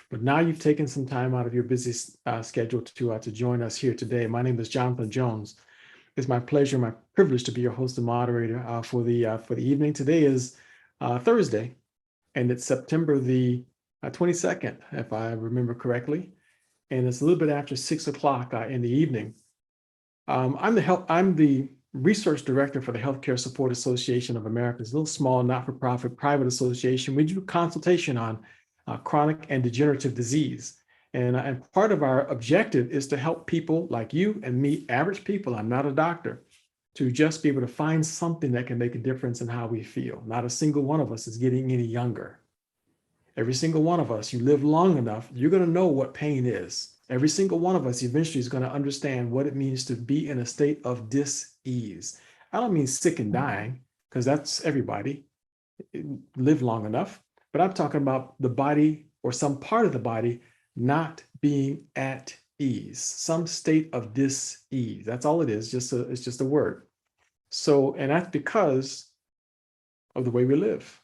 But now you've taken some time out of your busy schedule to join us here today. My name is Jonathan Jones. It's my pleasure, my privilege to be your host and moderator for the evening. Today is Thursday, and it's September the 22nd, if I remember correctly. And it's a little bit after 6 o'clock in the evening. I'm the research director for the Healthcare Support Association of America. It's a little small, not-for-profit, private association. We do consultation on chronic and degenerative disease. And part of our objective is to help people like you and me, average people, I'm not a doctor, to just be able to find something that can make a difference in how we feel. Not a single one of us is getting any younger. Every single one of us, you live long enough, you're going to know what pain is. Every single one of us eventually is going to understand what it means to be in a state of dis-ease. I don't mean sick and dying, because that's everybody. Live long enough. But I'm talking about the body or some part of the body not being at ease, some state of dis-ease. That's all it is. It's just a word. So, and that's because of the way we live,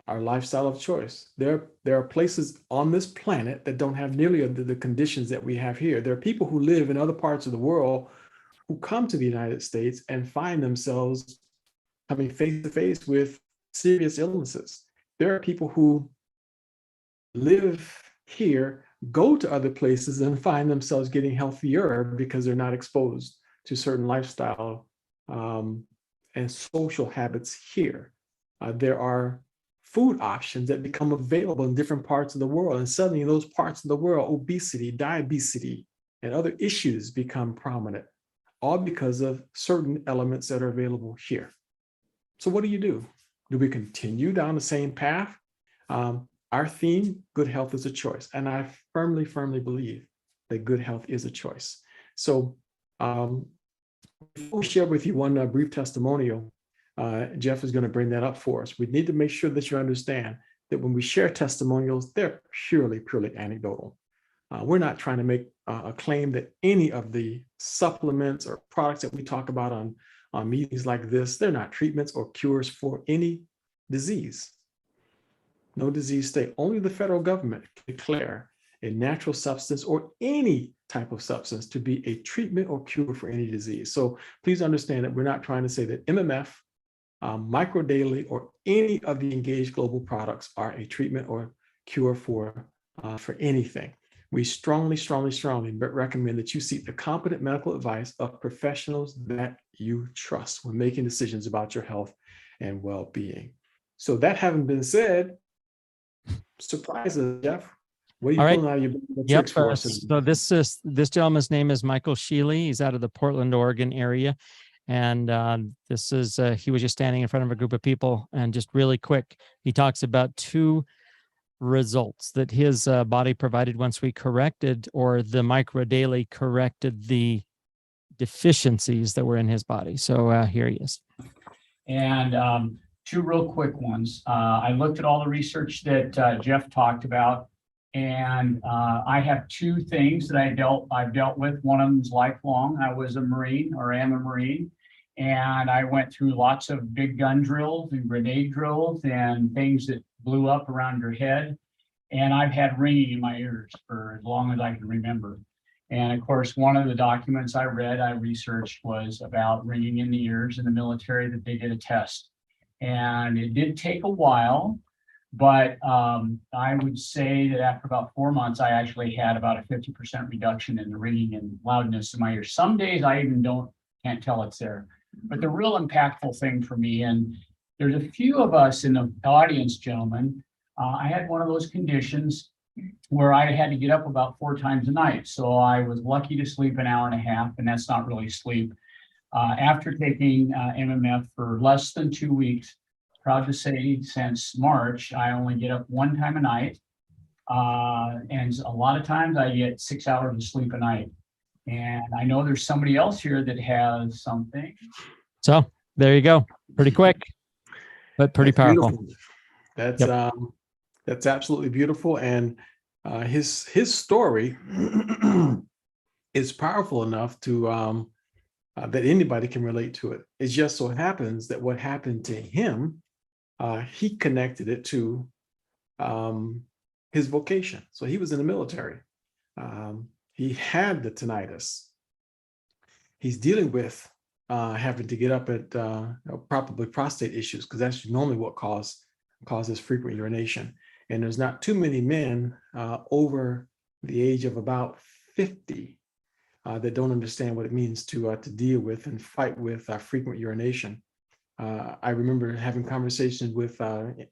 our lifestyle of choice. There are places on this planet that don't have nearly the conditions that we have here. There are people who live in other parts of the world who come to the United States and find themselves coming face to face with serious illnesses. There are people who live here, go to other places and find themselves getting healthier because they're not exposed to certain lifestyle and social habits here. There are food options that become available in different parts of the world. And suddenly in those parts of the world, obesity, diabetes, and other issues become prominent, all because of certain elements that are available here. So what do? Do we continue down the same path? Our theme, good health is a choice. And I firmly, firmly believe that good health is a choice. So before we share with you one brief testimonial, Jeff is going to bring that up for us. We need to make sure that you understand that when we share testimonials, they're purely anecdotal. We're not trying to make a claim that any of the supplements or products that we talk about on meetings like this, they're not treatments or cures for any disease. No disease state. Only the federal government can declare a natural substance or any type of substance to be a treatment or cure for any disease. So please understand that we're not trying to say that MMF, microdaily, or any of the engaged global products are a treatment or cure for anything. We strongly recommend that you seek the competent medical advice of professionals that you trust when making decisions about your health and well-being. So that having been said, surprise us, Jeff. What are you pulling out of your tricks for us? So this gentleman's name is Michael Sheely. He's out of the Portland, Oregon area. And this is, he was just standing in front of a group of people, and just really quick, he talks about two results that his body provided once we corrected, or the microdaily corrected, the deficiencies that were in his body. So here he is. And two real quick ones. I looked at all the research that Jeff talked about, and I have two things that I've dealt with. One of them is lifelong. I was a Marine, or am a Marine, and I went through lots of big gun drills and grenade drills and things that blew up around your head. And I've had ringing in my ears for as long as I can remember. And of course, one of the documents I researched was about ringing in the ears in the military, that they did a test. And it did take a while, but I would say that after about 4 months, I actually had about a 50% reduction in the ringing and loudness in my ears. Some days I even can't tell it's there. But the real impactful thing for me, and there's a few of us in the audience, gentlemen, I had one of those conditions where I had to get up about 4 times a night. So I was lucky to sleep an hour and a half, and that's not really sleep. After taking MMF for less than 2 weeks, proud to say since March, I only get up 1 time a night. And a lot of times I get 6 hours of sleep a night. And I know there's somebody else here that has something. So there you go. Pretty quick, but pretty powerful. Beautiful. That's absolutely beautiful. And his story is powerful enough to that anybody can relate to it. It just so happens that what happened to him, he connected it to his vocation. So he was in the military. He had the tinnitus. He's dealing with having to get up at probably prostate issues, because that's normally what causes frequent urination. And there's not too many men over the age of about 50 that don't understand what it means to deal with and fight with frequent urination. I remember having conversations with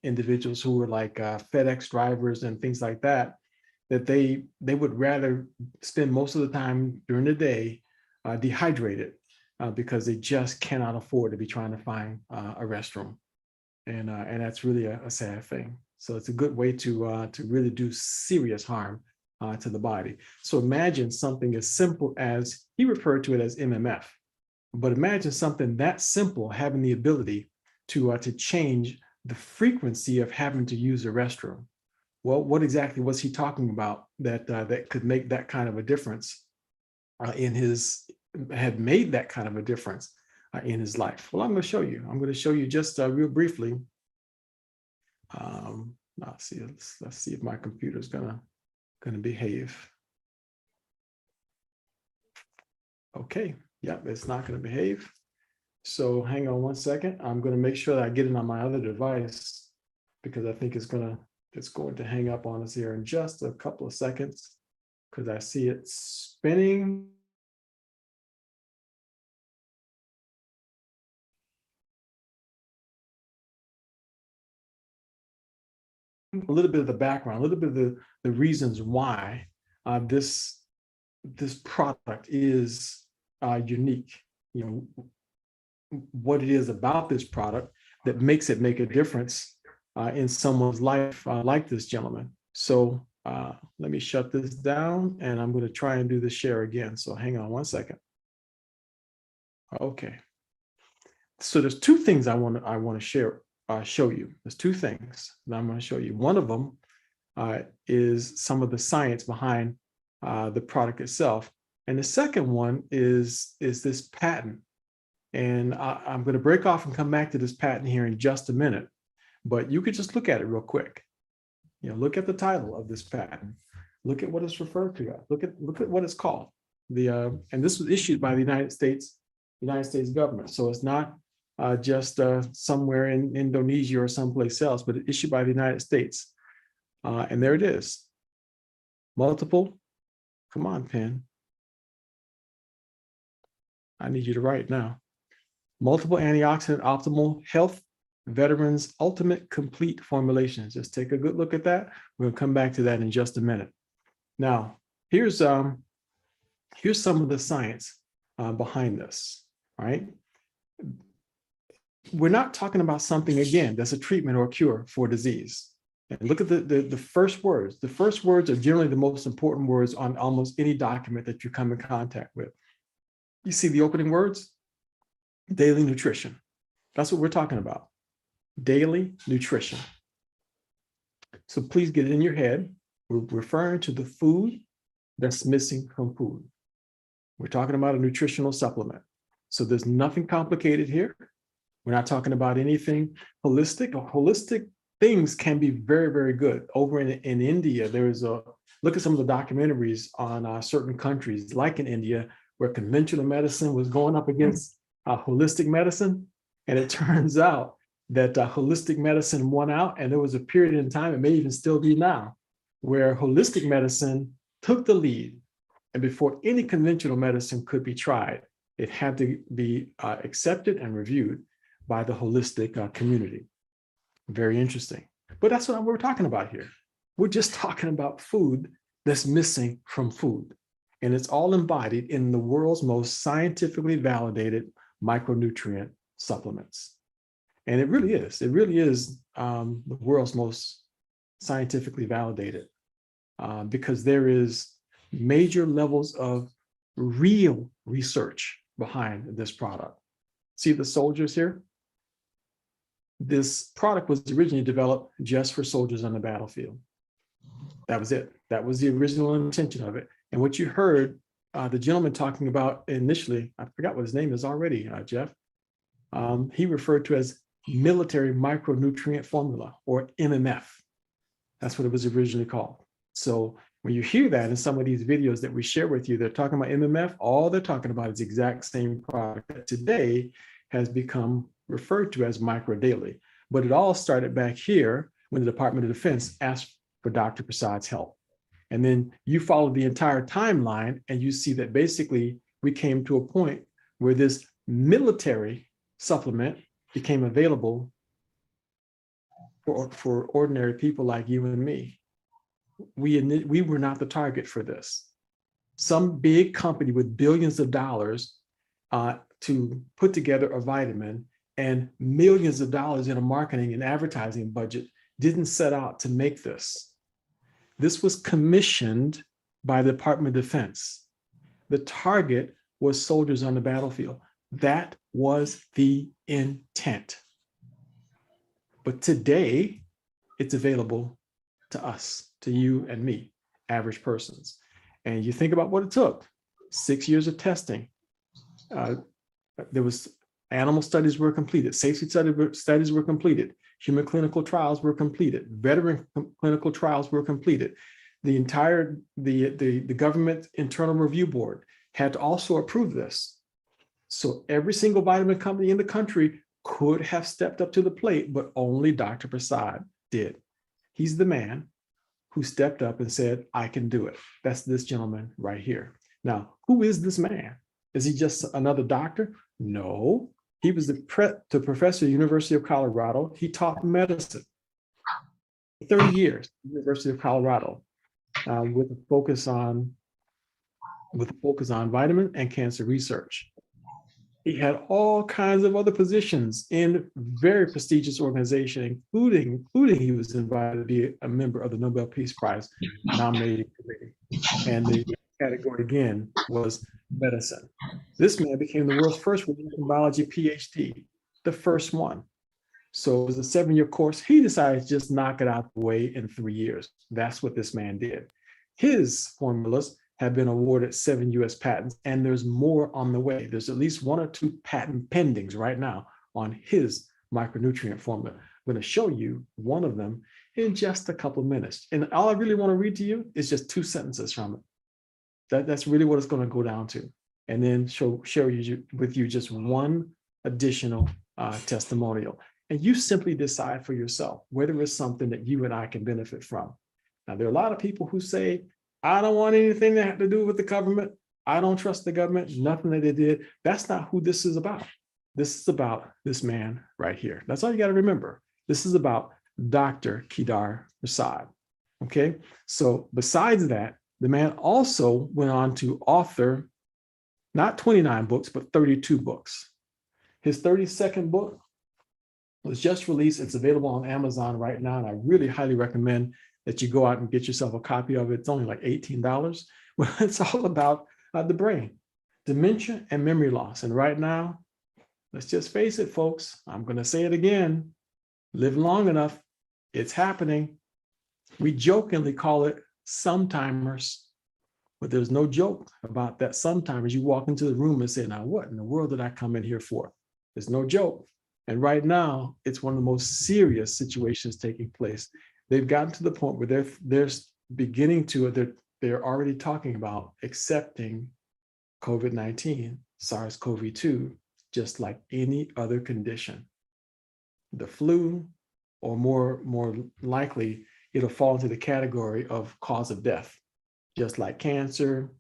individuals who were like FedEx drivers and things like that, that they would rather spend most of the time during the day dehydrated because they just cannot afford to be trying to find a restroom. And that's really a sad thing. So it's a good way to really do serious harm to the body. So imagine something as simple as, he referred to it as MMF, but imagine something that simple having the ability to change the frequency of having to use a restroom. Well, what exactly was he talking about that could make that kind of a difference had made that kind of a difference in his life? Well, I'm going to show you. I'm going to show you just real briefly. Let's see if my computer's gonna behave. Okay, yep, it's not going to behave. So hang on one second. I'm going to make sure that I get it on my other device, because I think it's going to hang up on us here in just a couple of seconds, because I see it spinning. A little bit of the background, a little bit of the reasons why this product is unique. You know, what it is about this product that makes it make a difference in someone's life, like this gentleman. So let me shut this down, and I'm going to try and do the share again. So hang on one second. Okay. So there's two things I want to show you. There's two things that I'm going to show you. One of them is some of the science behind the product itself, and the second one is this patent. And I'm going to break off and come back to this patent here in just a minute, but you could just look at it real quick. You know, look at the title of this patent. Look at what it's referred to. Look at what it's called. And this was issued by the United States government. So it's not just somewhere in Indonesia or someplace else, but issued by the United States. And there it is. Multiple. Come on, pen. I need you to write now. Multiple antioxidant optimal health veterans ultimate complete formulations. Just take a good look at that. We're gonna come back to that in just a minute. Now, here's some of the science behind this. All right. We're not talking about something, again, that's a treatment or a cure for disease. And look at the first words. The first words are generally the most important words on almost any document that you come in contact with. You see the opening words? Daily nutrition. That's what we're talking about. Daily nutrition. So please get it in your head. We're referring to the food that's missing from food. We're talking about a nutritional supplement. So there's nothing complicated here. We're not talking about anything holistic. Holistic things can be very, very good. Over in India, there is look at some of the documentaries on certain countries, like in India, where conventional medicine was going up against holistic medicine. And it turns out that holistic medicine won out. And there was a period in time, it may even still be now, where holistic medicine took the lead. And before any conventional medicine could be tried, it had to be accepted and reviewed by the holistic community. Very interesting. But that's what we're talking about here. We're just talking about food that's missing from food. And it's all embodied in the world's most scientifically validated micronutrient supplements. And it really is the world's most scientifically validated because there is major levels of real research behind this product. See the soldiers here? This product was originally developed just for soldiers on the battlefield. That was it. That was the original intention of it. And what you heard the gentleman talking about initially, I forgot what his name is already, Jeff. He referred to as military micronutrient formula, or MMF. That's what it was originally called. So when you hear that in some of these videos that we share with you, they're talking about MMF, all they're talking about is the exact same product that today has become referred to as micro daily. But it all started back here when the Department of Defense asked for Dr. Prasad's help. And then you follow the entire timeline and you see that basically we came to a point where this military supplement became available for ordinary people like you and me. We were not the target for this. Some big company with billions of dollars to put together a vitamin and millions of dollars in a marketing and advertising budget didn't set out to make this. This was commissioned by the Department of Defense. The target was soldiers on the battlefield. That was the intent. But today, it's available to us, to you and me, average persons. And you think about what it took. 6 years of testing. There was animal studies were completed, safety studies were completed, human clinical trials were completed, veteran clinical trials were completed. The entire, the government internal review board had to also approve this. So every single vitamin company in the country could have stepped up to the plate, but only Dr. Prasad did. He's the man who stepped up and said, I can do it. That's this gentleman right here. Now, who is this man? Is he just another doctor? No, he was the professor at the University of Colorado. He taught medicine 30 years, University of Colorado, with a focus on vitamin and cancer research. He had all kinds of other positions in very prestigious organizations, including he was invited to be a member of the Nobel Peace Prize nominating committee. And the category again was medicine. This man became the world's first radiation biology PhD, the first one. So it was a 7-year course. He decided to just knock it out the way in 3 years. That's what this man did. His formulas have been awarded 7 US patents, and there's more on the way. There's at least 1 or 2 patent pendings right now on his micronutrient formula. I'm going to show you one of them in just a couple of minutes. And all I really want to read to you is just 2 sentences from it. That's really what it's going to go down to. And then share with you just one additional testimonial. And you simply decide for yourself whether it's something that you and I can benefit from. Now, there are a lot of people who say, I don't want anything that had to do with the government. I don't trust the government, nothing that they did. That's not who this is about. This is about this man right here. That's all you got to remember. This is about Dr. Kedar Prasad. Okay, so besides that, the man also went on to author not 29 books, but 32 books. His 32nd book was just released. It's available on Amazon right now, and I really highly recommend that you go out and get yourself a copy of it. It's only like $18. Well, it's all about the brain, dementia and memory loss. And right now, let's just face it, folks. I'm going to say it again. Live long enough. It's happening. We jokingly call it sometimers, but there's no joke about that sometimers. You walk into the room and say, now what in the world did I come in here for? There's no joke. And right now, it's one of the most serious situations taking place. They've gotten to the point where they're beginning to, they're already talking about accepting COVID-19, SARS-CoV-2, just like any other condition. The flu, or more likely, it'll fall into the category of cause of death, just like cancer,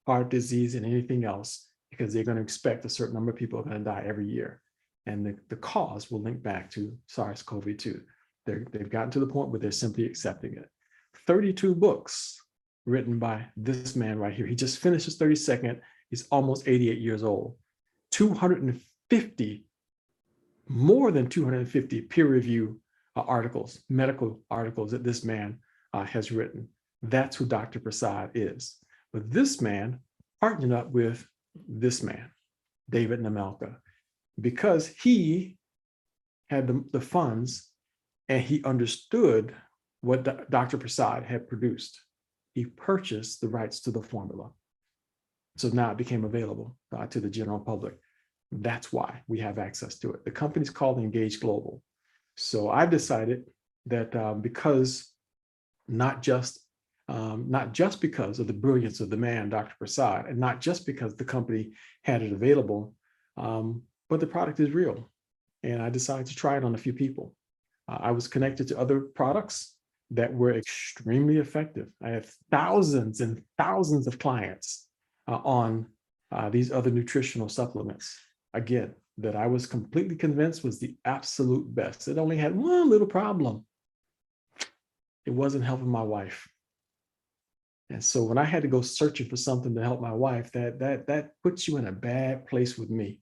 heart disease, and anything else, because they're going to expect a certain number of people are going to die every year. And the cause will link back to SARS-CoV-2. They've gotten to the point where they're simply accepting it. 32 books written by this man right here. He just finished his 32nd. He's almost 88 years old. 250, more than 250 peer review articles, medical articles that this man has written. That's who Dr. Prasad is. But this man partnered up with this man, David Namelka, because he had the funds and he understood what Dr. Prasad had produced. He purchased the rights to the formula. So now it became available to the general public. That's why we have access to it. The company's called Engage Global. So I've decided that because not just because of the brilliance of the man, Dr. Prasad, and not just because the company had it available, but the product is real. And I decided to try it on a few people. I was connected to other products that were extremely effective. I have thousands and thousands of clients on these other nutritional supplements, again, that I was completely convinced was the absolute best. It only had one little problem. It wasn't helping my wife. And so when I had to go searching for something to help my wife, that puts you in a bad place with me,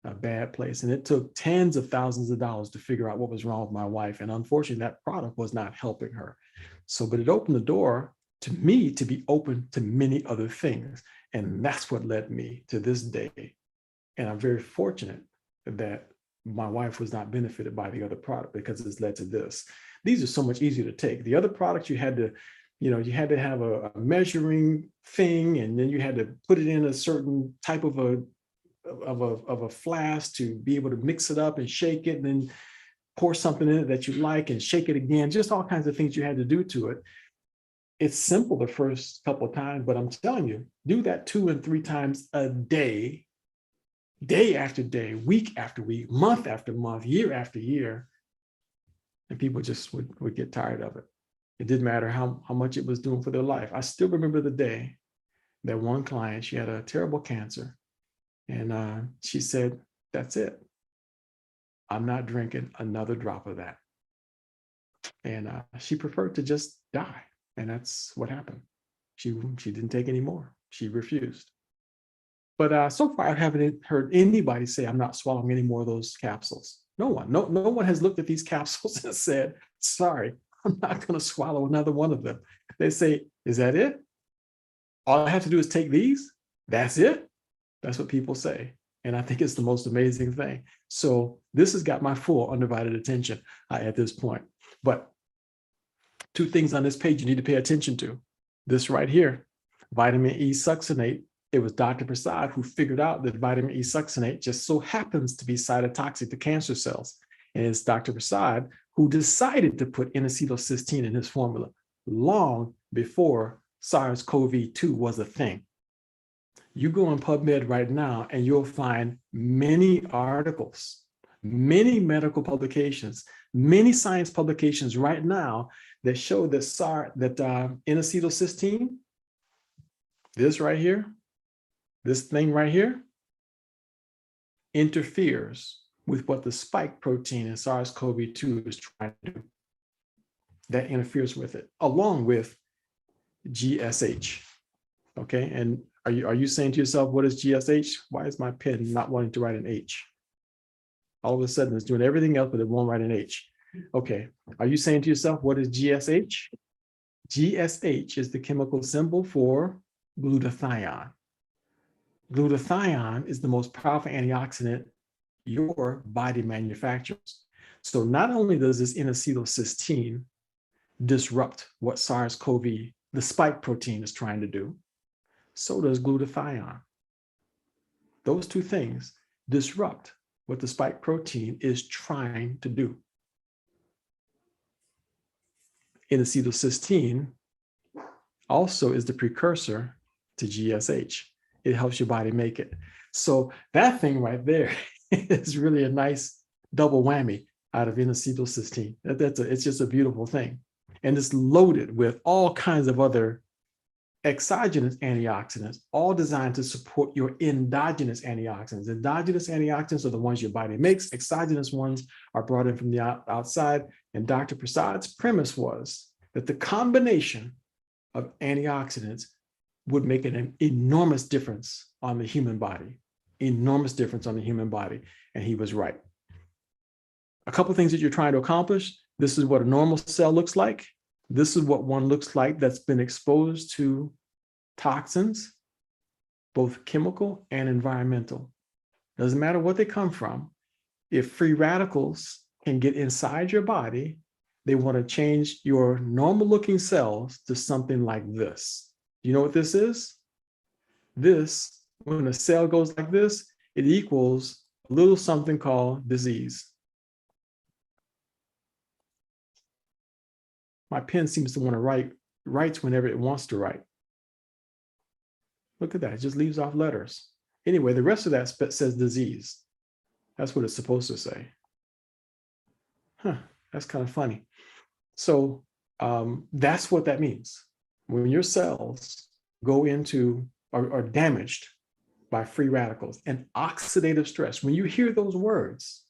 a bad place. And it took tens of thousands of dollars to figure out what was wrong with my wife. And unfortunately, that product was not helping her. So, but it opened the door to me to be open to many other things. And that's what led me to this day. And I'm very fortunate that my wife was not benefited by the other product because it's led to this. These are so much easier to take. The other products you had to have a measuring thing, and then you had to put it in a certain type of a flask to be able to mix it up and shake it, and then pour something in it that you like and shake it again. Just all kinds of things you had to do to it. It's simple the first couple of times, but I'm telling you, do that 2 and 3 times a day, day after day, week after week, month after month, year after year, and people just would get tired of it. It didn't matter how much it was doing for their life. I still remember the day that one client, she had a terrible cancer, and she said, "That's it. I'm not drinking another drop of that." And she preferred to just die. And that's what happened. She didn't take any more. She refused. But so far, I haven't heard anybody say, "I'm not swallowing any more of those capsules." No one. No one has looked at these capsules and said, "Sorry, I'm not going to swallow another one of them." They say, "Is that it? All I have to do is take these? That's it?" That's what people say. And I think it's the most amazing thing. So this has got my full undivided attention at this point. But 2 things on this page you need to pay attention to. This right here, vitamin E succinate. It was Dr. Prasad who figured out that vitamin E succinate just so happens to be cytotoxic to cancer cells. And it's Dr. Prasad who decided to put N-acetylcysteine in his formula long before SARS-CoV-2 was a thing. You go on PubMed right now and you'll find many articles, many medical publications, many science publications right now that show that N-acetylcysteine, this right here, this thing right here, interferes with what the spike protein in SARS-CoV-2 is trying to do. That interferes with it, along with GSH. Okay, and are you saying to yourself, what is GSH? Why is my pen not wanting to write an H? All of a sudden, it's doing everything else, but it won't write an H. Okay, are you saying to yourself, what is GSH? GSH is the chemical symbol for glutathione. Glutathione is the most powerful antioxidant your body manufactures. So not only does this N-acetylcysteine disrupt what SARS-CoV, the spike protein, is trying to do, so does glutathione. Those 2 things disrupt what the spike protein is trying to do. N-acetylcysteine also is the precursor to GSH. It helps your body make it. So that thing right there is really a nice double whammy out of N-acetylcysteine. It's just a beautiful thing. And it's loaded with all kinds of other exogenous antioxidants, all designed to support your endogenous antioxidants. Endogenous antioxidants are the ones your body makes. Exogenous ones are brought in from the outside. And Dr. Prasad's premise was that the combination of antioxidants would make an enormous difference on the human body, enormous difference on the human body. And he was right. A couple of things that you're trying to accomplish. This is what a normal cell looks like. This is what one looks like that's been exposed to toxins, both chemical and environmental. Doesn't matter what they come from. If free radicals can get inside your body, they want to change your normal looking cells to something like this. You know what this is? This, when a cell goes like this, it equals a little something called disease. My pen seems to want to writes whenever it wants to write. Look at that, it just leaves off letters. Anyway, the rest of that says disease. That's what it's supposed to say. That's kind of funny. So that's what that means. When your cells go into or are damaged by free radicals and oxidative stress, when you hear those words,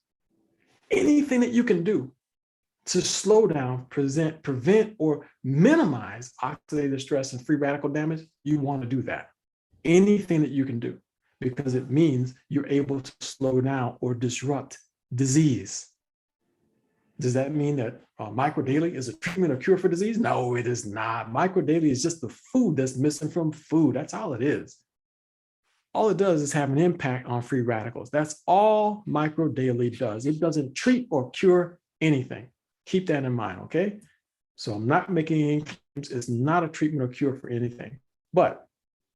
anything that you can do to slow down, prevent, or minimize oxidative stress and free radical damage, you want to do that. Anything that you can do, because it means you're able to slow down or disrupt disease. Does that mean that microdaily is a treatment or cure for disease? No, it is not. Microdaily is just the food that's missing from food. That's all it is. All it does is have an impact on free radicals. That's all microdaily does. It doesn't treat or cure anything. Keep that in mind, okay? So I'm not making any claims. It's not a treatment or cure for anything. But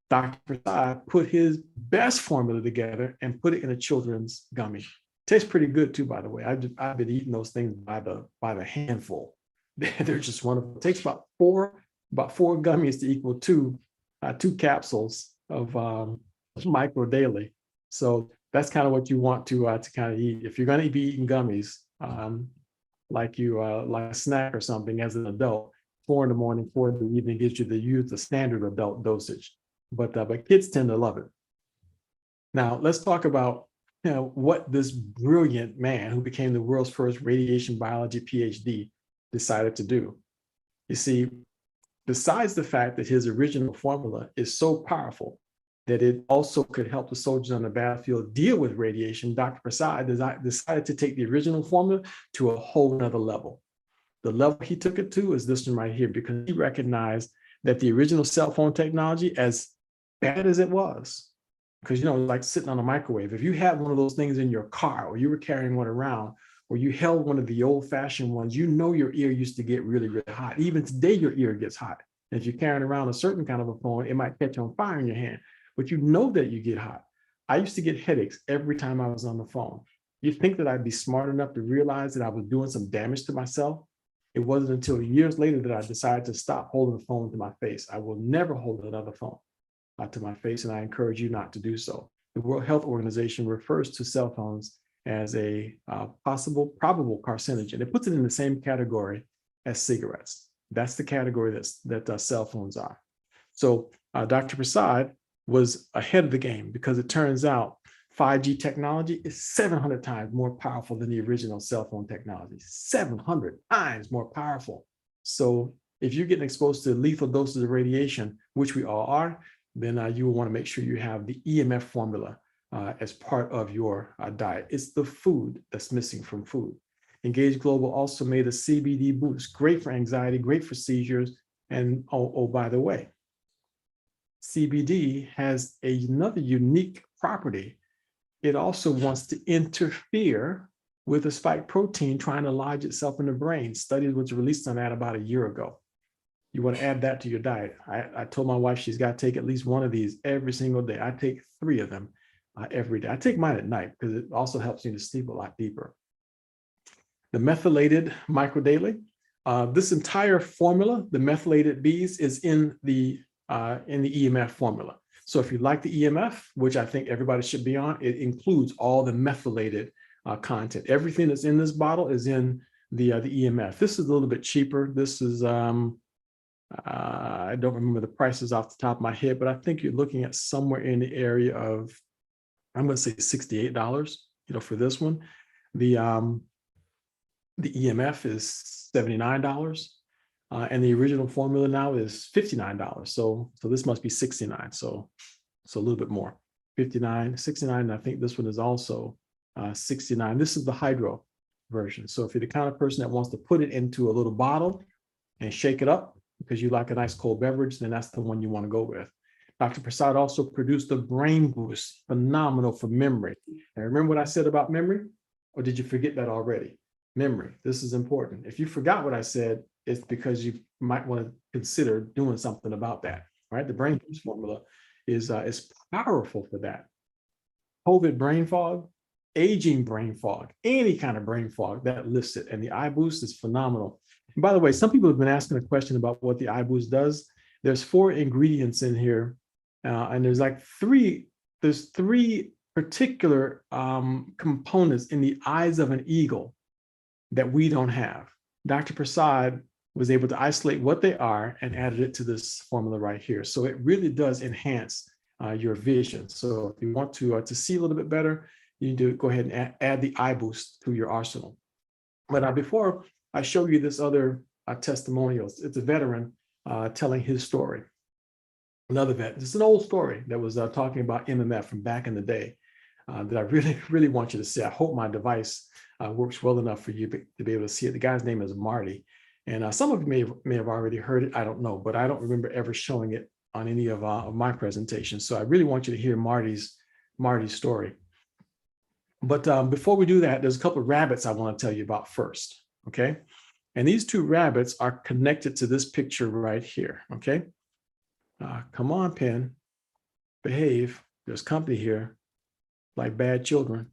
Dr. Prasad put his best formula together and put it in a children's gummy. Tastes pretty good too, by the way. I've been eating those things by the handful. They're just wonderful. It takes about four gummies to equal two capsules of micro daily. So that's kind of what you want to kind of eat. If you're going to be eating gummies, like a snack or something as an adult, 4 in the morning, 4 in the evening gives you the standard adult dosage. But kids tend to love it. Now let's talk about what this brilliant man who became the world's first radiation biology PhD decided to do. You see, besides the fact that his original formula is so powerful that it also could help the soldiers on the battlefield deal with radiation, Dr. Prasad decided to take the original formula to a whole nother level. The level he took it to is this one right here, because he recognized that the original cell phone technology, as bad as it was, because, like sitting on a microwave, if you had one of those things in your car or you were carrying one around or you held one of the old fashioned ones, your ear used to get really, really hot. Even today, your ear gets hot. And if you're carrying around a certain kind of a phone, it might catch on fire in your hand, but you know that you get hot. I used to get headaches every time I was on the phone. You think that I'd be smart enough to realize that I was doing some damage to myself? It wasn't until years later that I decided to stop holding the phone to my face. I will never hold another phone to my face, and I encourage you not to do so. The World Health Organization refers to cell phones as a probable carcinogen. It puts it in the same category as cigarettes. That's the category that cell phones are. So Dr. Prasad was ahead of the game, because it turns out 5G technology is 700 times more powerful than the original cell phone technology. 700 times more powerful. So if you're getting exposed to lethal doses of radiation, which we all are, then you will want to make sure you have the EMF formula as part of your diet. It's the food that's missing from food. Engage Global also made a CBD boost, great for anxiety, great for seizures. And oh, by the way, CBD has another unique property. It also wants to interfere with the spike protein trying to lodge itself in the brain. Studies was released on that about a year ago. You want to add that to your diet. I told my wife she's got to take at least one of these every single day. I take 3 of them every day. I take mine at night because it also helps me to sleep a lot deeper. The methylated microdaily. This entire formula, the methylated Bs, is in the EMF formula. So if you like the EMF, which I think everybody should be on, it includes all the methylated content. Everything that's in this bottle is in the EMF. This is a little bit cheaper. This is I don't remember the prices off the top of my head, but I think you're looking at somewhere in the area of, I'm going to say $68, for this one. The EMF is $79, and the original formula now is $59. So this must be $69. So a little bit more, $59, $69. And I think this one is also $69. This is the hydro version. So if you're the kind of person that wants to put it into a little bottle and shake it up because you like a nice cold beverage, then that's the one you want to go with. Dr. Prasad also produced the Brain Boost, phenomenal for memory. And remember what I said about memory? Or did you forget that already? Memory, this is important. If you forgot what I said, it's because you might want to consider doing something about that, right? The Brain Boost formula is powerful for that. COVID brain fog, aging brain fog, any kind of brain fog, that lifts it. And the iBoost is phenomenal And by the way, some people have been asking a question about what the iBoost does. There's 4 ingredients in here, and there's three particular components in the eyes of an eagle that we don't have. Dr. Prasad was able to isolate what they are and added it to this formula right here. So it really does enhance your vision. So if you want to see a little bit better, you need to go ahead and add the iBoost to your arsenal. But before I show you this other testimonials, it's a veteran telling his story. Another vet, it's an old story that was talking about MMF from back in the day that I really, really want you to see. I hope my device works well enough for you to be able to see it. The guy's name is Marty. And some of you may have already heard it. I don't know, but I don't remember ever showing it on any of my presentations. So I really want you to hear Marty's story. But before we do that, there's a couple of rabbits I want to tell you about first, okay? And these 2 rabbits are connected to this picture right here, okay? Come on, Pen, behave. There's company here, like bad children.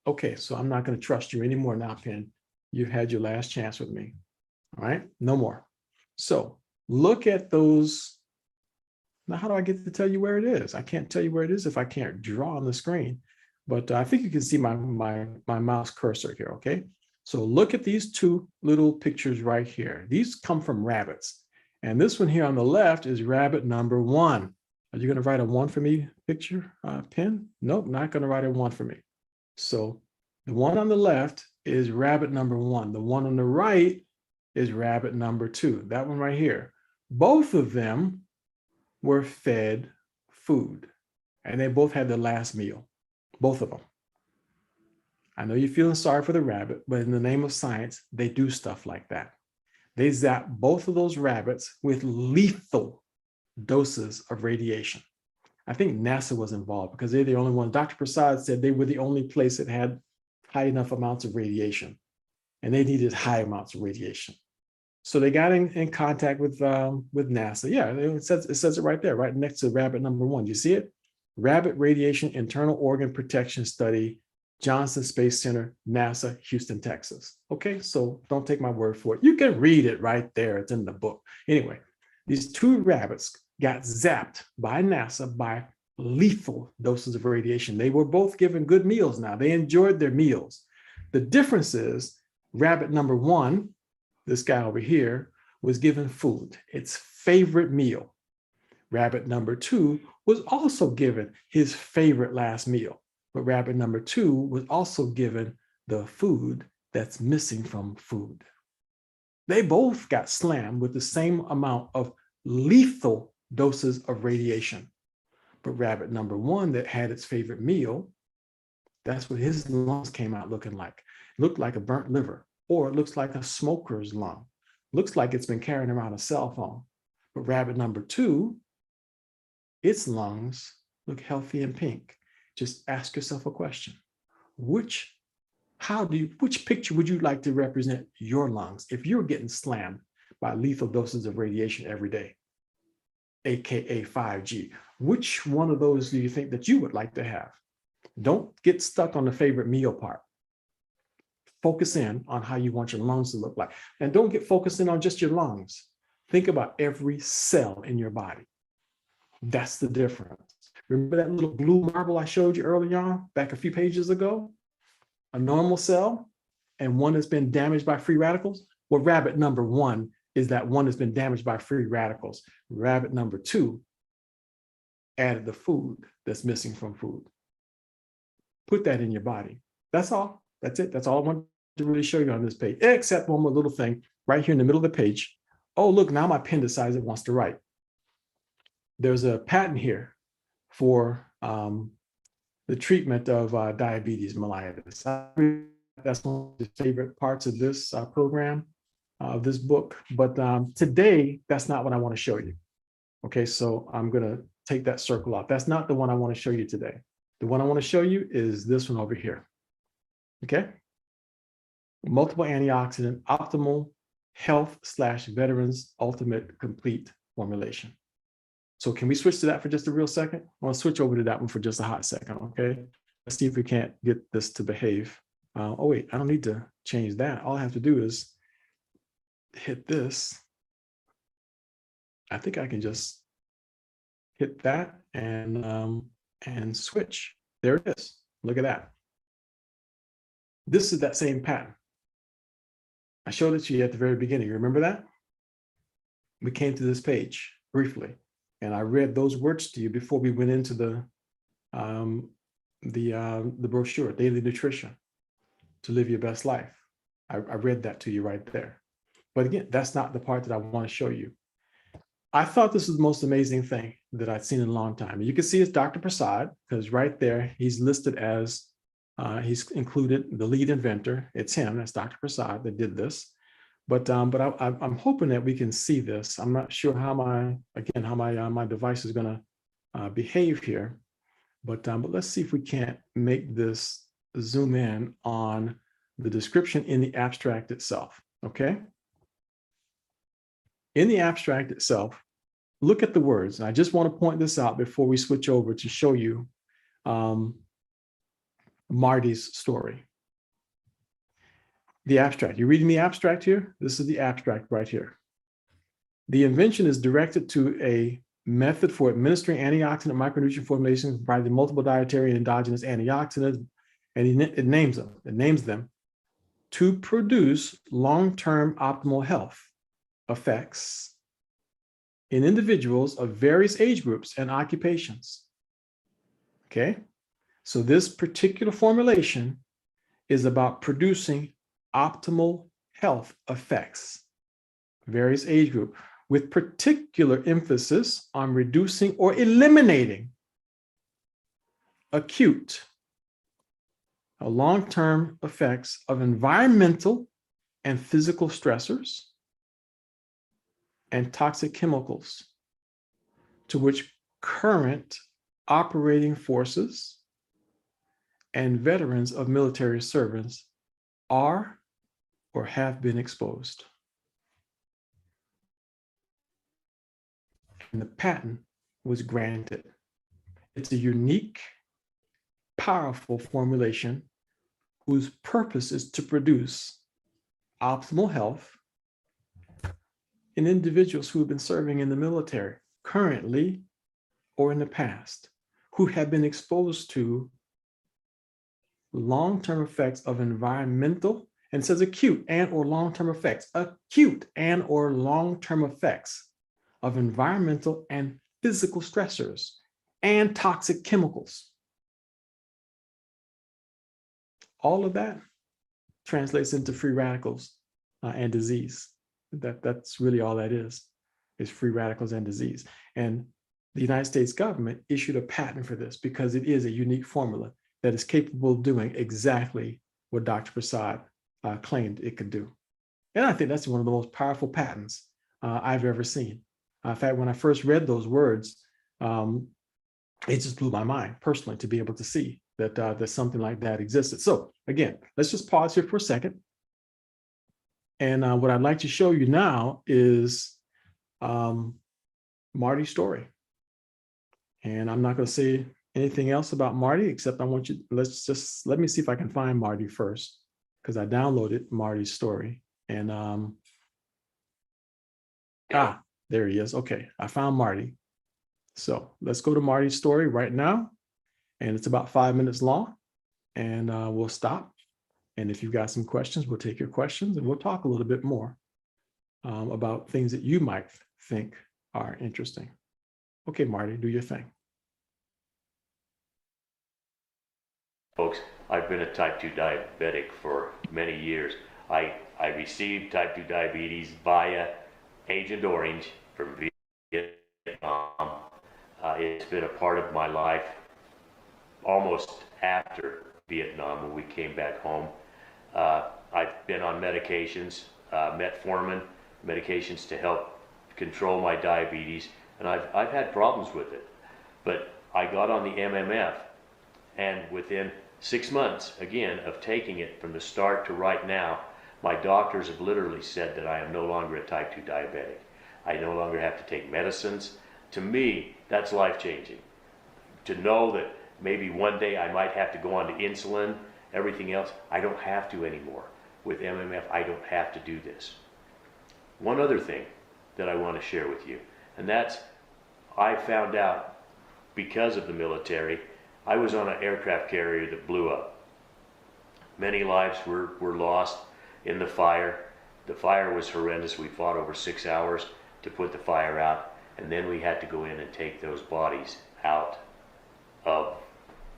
Okay, so I'm not going to trust you anymore now, Pen. You've had your last chance with me, all right? No more. So look at those. Now, how do I get to tell you where it is? I can't tell you where it is if I can't draw on the screen, but I think you can see my mouse cursor here, okay? So look at these 2 little pictures right here. These come from rabbits. And this one here on the left is rabbit number 1. Are you going to write a 1 for me picture, Pen? Nope, not going to write a 1 for me. So the one on the left is rabbit number 1. The one on the right is rabbit number 2. That one right here. Both of them were fed food, and they both had their last meal, both of them. I know you're feeling sorry for the rabbit, but in the name of science, they do stuff like that. They zap both of those rabbits with lethal doses of radiation. I think NASA was involved because they're the only one. Dr. Prasad said they were the only place that had high enough amounts of radiation, and they needed high amounts of radiation. So they got in contact with NASA. Yeah, it says it right there, right next to rabbit number 1. You see it? Rabbit Radiation Internal Organ Protection Study, Johnson Space Center, NASA, Houston, Texas. Okay, so don't take my word for it. You can read it right there. It's in the book. Anyway, these 2 rabbits got zapped by NASA by lethal doses of radiation. They were both given good meals now. They enjoyed their meals. The difference is rabbit number 1, this guy over here, was given food, its favorite meal. Rabbit number 2 was also given his favorite last meal, but rabbit number 2 was also given the food that's missing from food. They both got slammed with the same amount of lethal doses of radiation. But rabbit number 1 that had its favorite meal, that's what his lungs came out looking like. It looked like a burnt liver, or it looks like a smoker's lung. Looks like it's been carrying around a cell phone. But rabbit number 2, its lungs look healthy and pink. Just ask yourself a question. Which picture would you like to represent your lungs if you're getting slammed by lethal doses of radiation every day, AKA 5G? Which one of those do you think that you would like to have? Don't get stuck on the favorite meal part. Focus in on how you want your lungs to look like. And don't get focused in on just your lungs. Think about every cell in your body. That's the difference. Remember that little blue marble I showed you earlier on, back a few pages ago? A normal cell and one that's been damaged by free radicals? Well, rabbit number 1 is that one that's been damaged by free radicals. Rabbit number 2 added the food that's missing from food. Put that in your body. That's all. That's it. That's all I want to really show you on this page, except one more little thing right here in the middle of the page. Oh, look, now my pen decides it wants to write. There's a patent here for the treatment of diabetes mellitus. That's one of the favorite parts of this program, of this book. But today, that's not what I want to show you. Okay, so I'm going to take that circle off. That's not the one I want to show you today. The one I want to show you is this one over here. Okay, multiple antioxidant, optimal health / veterans ultimate complete formulation. So can we switch to that for just a real second? I want to switch over to that one for just a hot second, okay? Let's see if we can't get this to behave. Oh wait, I don't need to change that, all I have to do is hit this. I think I can just hit that and switch. There it is. Look at that. This is that same pattern. I showed it to you at the very beginning. You remember that? We came to this page briefly, and I read those words to you before we went into the brochure, Daily Nutrition to Live Your Best Life. I read that to you right there. But again, that's not the part that I want to show you. I thought this was the most amazing thing that I'd seen in a long time. You can see it's Dr. Prasad, because right there, he's listed as, he's included the lead inventor. It's him, that's Dr. Prasad that did this. But I'm hoping that we can see this. I'm not sure how my device is going to behave here. But let's see if we can't make this zoom in on the description in the abstract itself, okay? In the abstract itself, look at the words. And I just want to point this out before we switch over to show you Marty's story. The abstract. You're reading the abstract here? This is the abstract right here. The invention is directed to a method for administering antioxidant micronutrient formulations by the multiple dietary and endogenous antioxidants, and it names them. It names them to produce long-term optimal health effects in individuals of various age groups and occupations. Okay, so this particular formulation is about producing optimal health effects, various age group, with particular emphasis on reducing or eliminating acute or long-term effects of environmental and physical stressors and toxic chemicals to which current operating forces and veterans of military service are or have been exposed. And the patent was granted. It's a unique, powerful formulation whose purpose is to produce optimal health in individuals who have been serving in the military currently or in the past, who have been exposed to long-term effects of environmental, and it says acute and or long-term effects, acute and or long-term effects of environmental and physical stressors and toxic chemicals. All of that translates into free radicals and disease. That's really all that is free radicals and disease. And the United States government issued a patent for this because it is a unique formula that is capable of doing exactly what Dr. Prasad claimed it could do. And I think that's one of the most powerful patents I've ever seen. In fact, when I first read those words, it just blew my mind personally to be able to see that something like that existed. So again, let's just pause here for a second. And what I'd like to show you now is Marty's story. And I'm not going to say anything else about Marty, except I want you, let me see if I can find Marty first, because I downloaded Marty's story. And there he is. Okay, I found Marty. So let's go to Marty's story right now. And it's about 5 minutes long. And we'll stop. And if you've got some questions, we'll take your questions and we'll talk a little bit more about things that you might think are interesting. Okay, Marty, do your thing. Folks, I've been a type 2 diabetic for many years. I received type 2 diabetes via Agent Orange from Vietnam. It's been a part of my life almost after Vietnam when we came back home. I've been on medications, metformin, medications to help control my diabetes, and I've had problems with it. But I got on the MMF, and within 6 months, again, of taking it from the start to right now, my doctors have literally said that I am no longer a type 2 diabetic. I no longer have to take medicines. To me, that's life-changing. To know that maybe one day I might have to go on to insulin, everything else, I don't have to anymore. with MMF, I don't have to do this. One other thing that I want to share with you, and that's, I found out because of the military, I was on an aircraft carrier that blew up. Many lives were lost in the fire. The fire was horrendous. We fought over 6 hours to put the fire out, and then we had to go in and take those bodies out of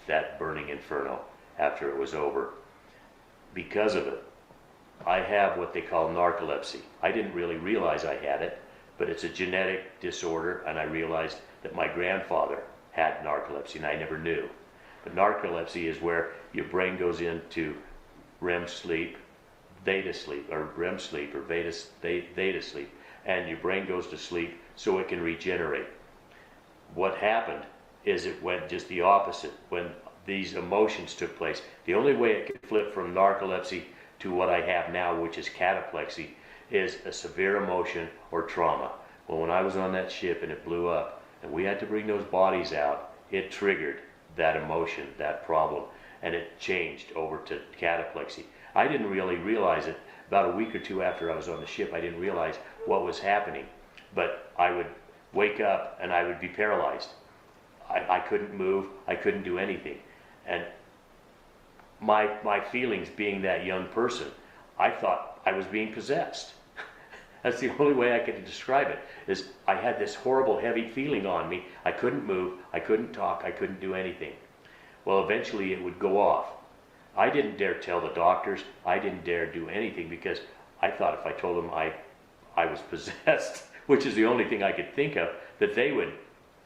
that burning inferno after it was over. Because of it, I have what they call narcolepsy. I didn't really realize I had it, but it's a genetic disorder, and I realized that my grandfather had narcolepsy, and I never knew. But narcolepsy is where your brain goes into REM sleep, theta sleep, or REM sleep, or theta sleep, and your brain goes to sleep so it can regenerate. What happened is it went just the opposite when these emotions took place. The only way it could flip from narcolepsy to what I have now, which is cataplexy, is a severe emotion or trauma. Well, when I was on that ship and it blew up and we had to bring those bodies out, it triggered that emotion, that problem, and it changed over to cataplexy. I didn't really realize it. About a week or two after I was on the ship, I didn't realize what was happening, but I would wake up and I would be paralyzed. I couldn't move, I couldn't do anything. And my feelings, being that young person, I thought I was being possessed. That's the only way I could describe it, is I had this horrible heavy feeling on me. I couldn't move, I couldn't talk, I couldn't do anything. Well, eventually it would go off. I didn't dare tell the doctors, I didn't dare do anything, because I thought if I told them I was possessed, which is the only thing I could think of, that they would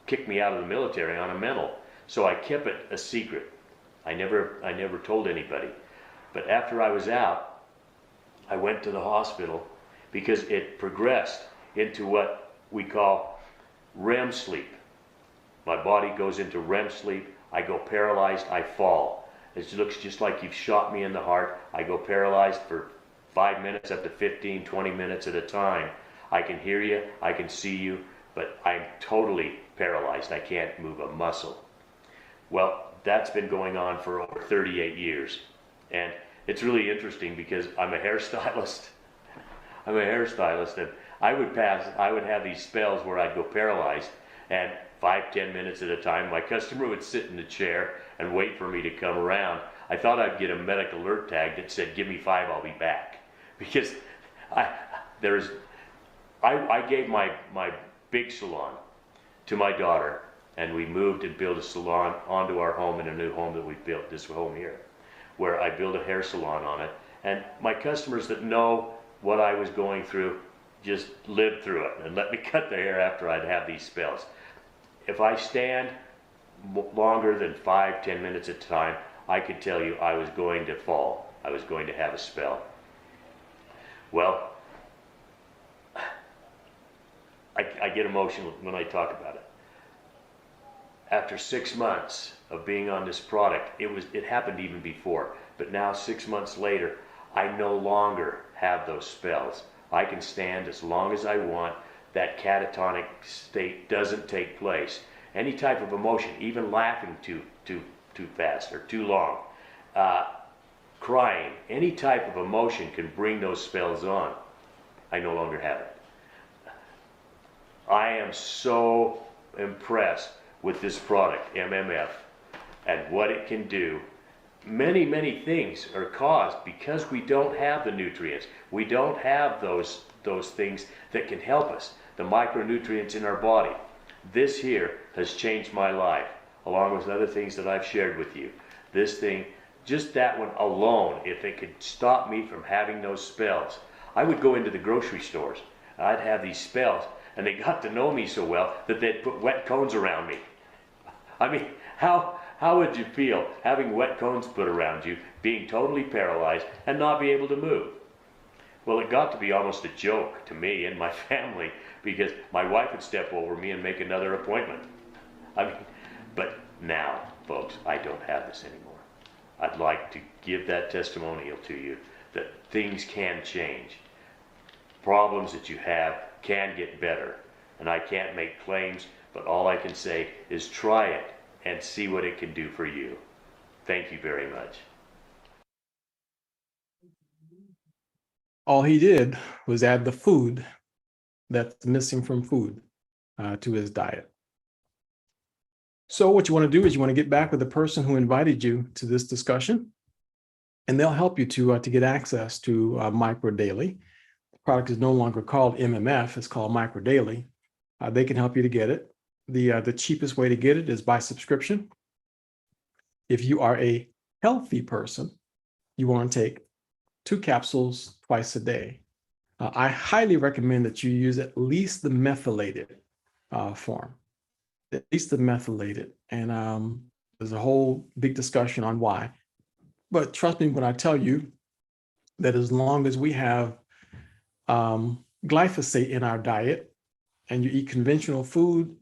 kick me out of the military on a mental. So I kept it a secret. I never told anybody. But after I was out, I went to the hospital because it progressed into what we call REM sleep. My body goes into REM sleep. I go paralyzed, I fall. It looks just like you've shot me in the heart. I go paralyzed for 5 minutes, up to 15, 20 minutes at a time. I can hear you, I can see you, but I'm totally paralyzed. I can't move a muscle. Well, that's been going on for over 38 years. And it's really interesting because I'm a hairstylist. I'm a hairstylist, and I would have these spells where I'd go paralyzed, and 5-10 minutes at a time, my customer would sit in the chair and wait for me to come around. I thought I'd get a medical alert tag that said, "Give me 5, I'll be back." Because I gave my big salon to my daughter, and we moved and built a salon onto our home in a new home that we built, this home here, where I built a hair salon on it. And my customers that know what I was going through just lived through it and let me cut their hair after I'd have these spells. If I stand longer than 5-10 minutes at a time, I could tell you I was going to fall. I was going to have a spell. Well, I get emotional when I talk about it. After 6 months of being on this product, it happened even before, but now 6 months later, I no longer have those spells. I can stand as long as I want. That catatonic state doesn't take place. Any type of emotion, even laughing too fast or too long, crying, any type of emotion can bring those spells on. I no longer have it. I am so impressed with this product, MMF, and what it can do. Many, many things are caused because we don't have the nutrients. We don't have those things that can help us, the micronutrients in our body. This here has changed my life, along with other things that I've shared with you. This thing, just that one alone, if it could stop me from having those spells. I would go into the grocery stores, and I'd have these spells, and they got to know me so well that they'd put wet cones around me. I mean, how would you feel having wet cones put around you, being totally paralyzed, and not be able to move? Well, it got to be almost a joke to me and my family, because my wife would step over me and make another appointment. I mean, but now, folks, I don't have this anymore. I'd like to give that testimonial to you that things can change. Problems that you have can get better. And I can't make claims, but all I can say is try it and see what it can do for you. Thank you very much. all he did was add the food that's missing from food to his diet. So what you want to do is you want to get back with the person who invited you to this discussion, and they'll help you to get access to Micro Daily. The product is no longer called MMF, it's called Micro Daily. They can help you to get it. The cheapest way to get it is by subscription. If you are a healthy person, you want to take 2 capsules twice a day. I highly recommend that you use at least the methylated form, at least the methylated. And there's a whole big discussion on why. But trust me when I tell you that as long as we have glyphosate in our diet and you eat conventional food,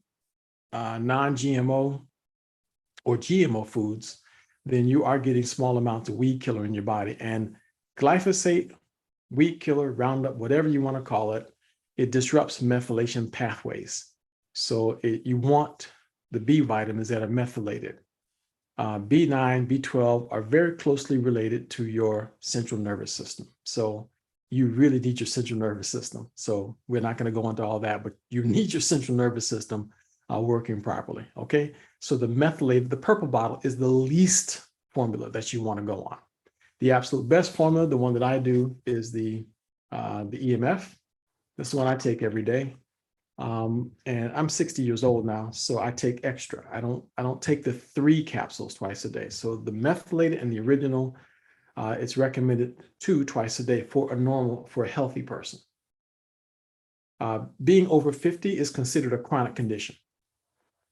non-GMO or GMO foods, then you are getting small amounts of weed killer in your body. And glyphosate, weed killer, Roundup, whatever you want to call it, it disrupts methylation pathways. So you want the B vitamins that are methylated. B9, B12 are very closely related to your central nervous system. So you really need your central nervous system. So we're not going to go into all that, but you need your central nervous system working properly. Okay. So the methylated, the purple bottle is the least formula that you want to go on. The absolute best formula, the one that I do, is the EMF. This is the one I take every day. And I'm 60 years old now, so I take extra. I don't take the 3 capsules twice a day. So the methylated and the original, it's recommended 2 twice a day for a healthy person. Being over 50 is considered a chronic condition.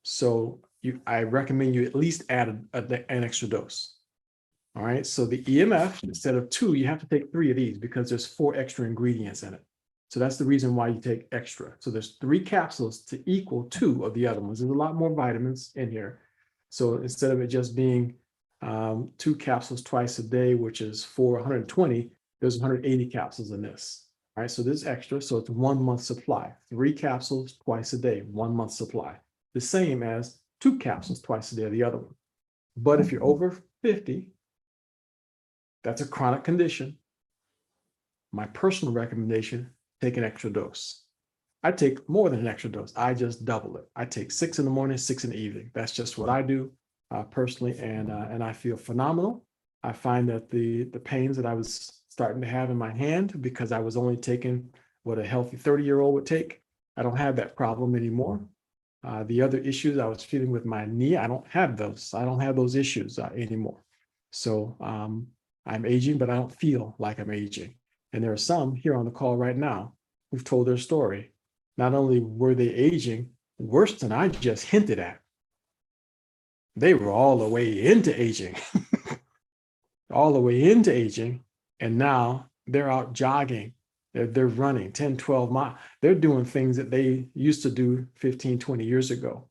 So I recommend you at least add an extra dose. All right. So the EMF, instead of 2, you have to take 3 of these because there's 4 extra ingredients in it. So that's the reason why you take extra. So there's 3 capsules to equal 2 of the other ones. There's a lot more vitamins in here. So instead of it just being 2 capsules twice a day, which is 120, there's 180 capsules in this. All right. So this is extra. So it's 1 month supply. 3 capsules twice a day, 1 month supply. The same as 2 capsules twice a day of the other one. But if you're over 50, that's a chronic condition. My personal recommendation, take an extra dose. I take more than an extra dose. I just double it. I take 6 in the morning, 6 in the evening. That's just what I do personally, and I feel phenomenal. I find that the pains that I was starting to have in my hand, because I was only taking what a healthy 30-year-old would take, I don't have that problem anymore. The other issues I was feeling with my knee, I don't have those. I don't have those issues anymore. So I'm aging, but I don't feel like I'm aging. And there are some here on the call right now who've told their story. Not only were they aging worse than I just hinted at, they were all the way into aging, all the way into aging. And now they're out jogging. They're running 10, 12 miles. They're doing things that they used to do 15, 20 years ago.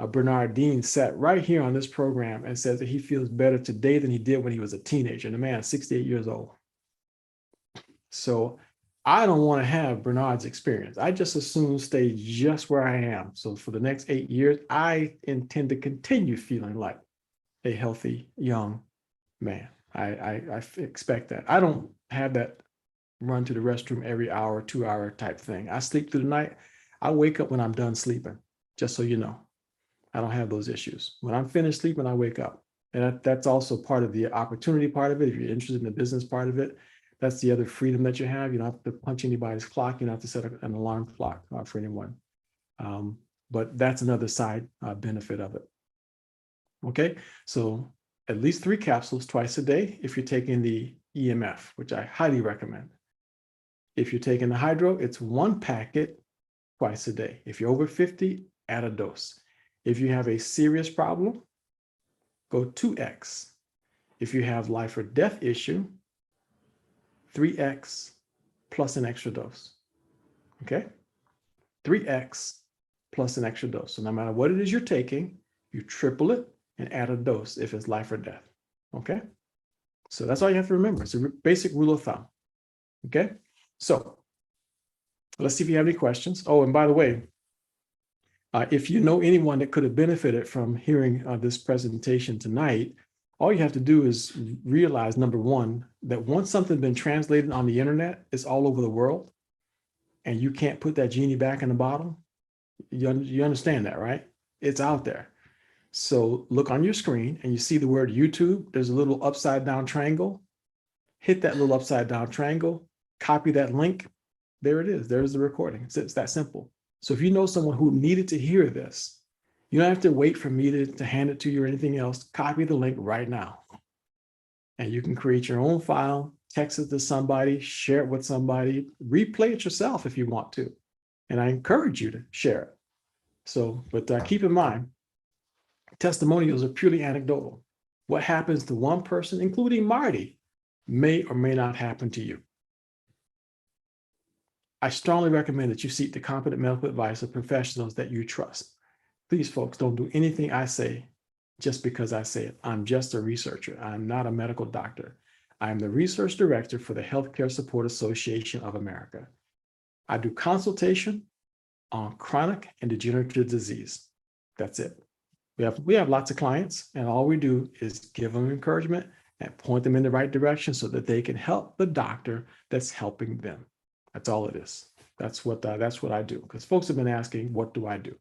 Bernard Dean sat right here on this program and says that he feels better today than he did when he was a teenager. And the man is 68 years old. So I don't want to have Bernard's experience. I just as soon stay just where I am. So for the next 8 years, I intend to continue feeling like a healthy young man. I expect that. I don't have that run to the restroom every hour, 2 hour type thing. I sleep through the night. I wake up when I'm done sleeping, just so you know. I don't have those issues. When I'm finished sleeping, I wake up. And that's also part of the opportunity part of it. If you're interested in the business part of it, that's the other freedom that you have. You don't have to punch anybody's clock. You don't have to set an alarm clock for anyone. But that's another side benefit of it. Okay, so at least 3 capsules twice a day if you're taking the EMF, which I highly recommend. If you're taking the hydro, it's 1 packet twice a day. If you're over 50, add a dose. If you have a serious problem, go 2x. If you have life or death issue, 3x plus an extra dose. Okay? 3x plus an extra dose. So no matter what it is you're taking, you triple it and add a dose if it's life or death. Okay? So that's all you have to remember. It's a basic rule of thumb. Okay? So let's see if you have any questions. Oh, and by the way, if you know anyone that could have benefited from hearing this presentation tonight, All you have to do is realize, number one, that once something's been translated on the internet, it's all over the world, and you can't put that genie back in the bottle. You understand that, right? It's out there. So look on your screen and you see the word YouTube. There's a little upside down triangle. Hit that little upside down triangle, copy that link. There it is. There's the recording. It's that simple. So if you know someone who needed to hear this, you don't have to wait for me to hand it to you or anything else. Copy the link right now. And you can create your own file, text it to somebody, share it with somebody, replay it yourself if you want to. And I encourage you to share it. So, but keep in mind, testimonials are purely anecdotal. What happens to one person, including Marty, may or may not happen to you. I strongly recommend that you seek the competent medical advice of professionals that you trust. Please, folks, don't do anything I say just because I say it. I'm just a researcher. I'm not a medical doctor. I am the research director for the Healthcare Support Association of America. I do consultation on chronic and degenerative disease. That's it. We have lots of clients, and all we do is give them encouragement and point them in the right direction so that they can help the doctor that's helping them. That's all it is. That's what I do. Because folks have been asking, what do I do?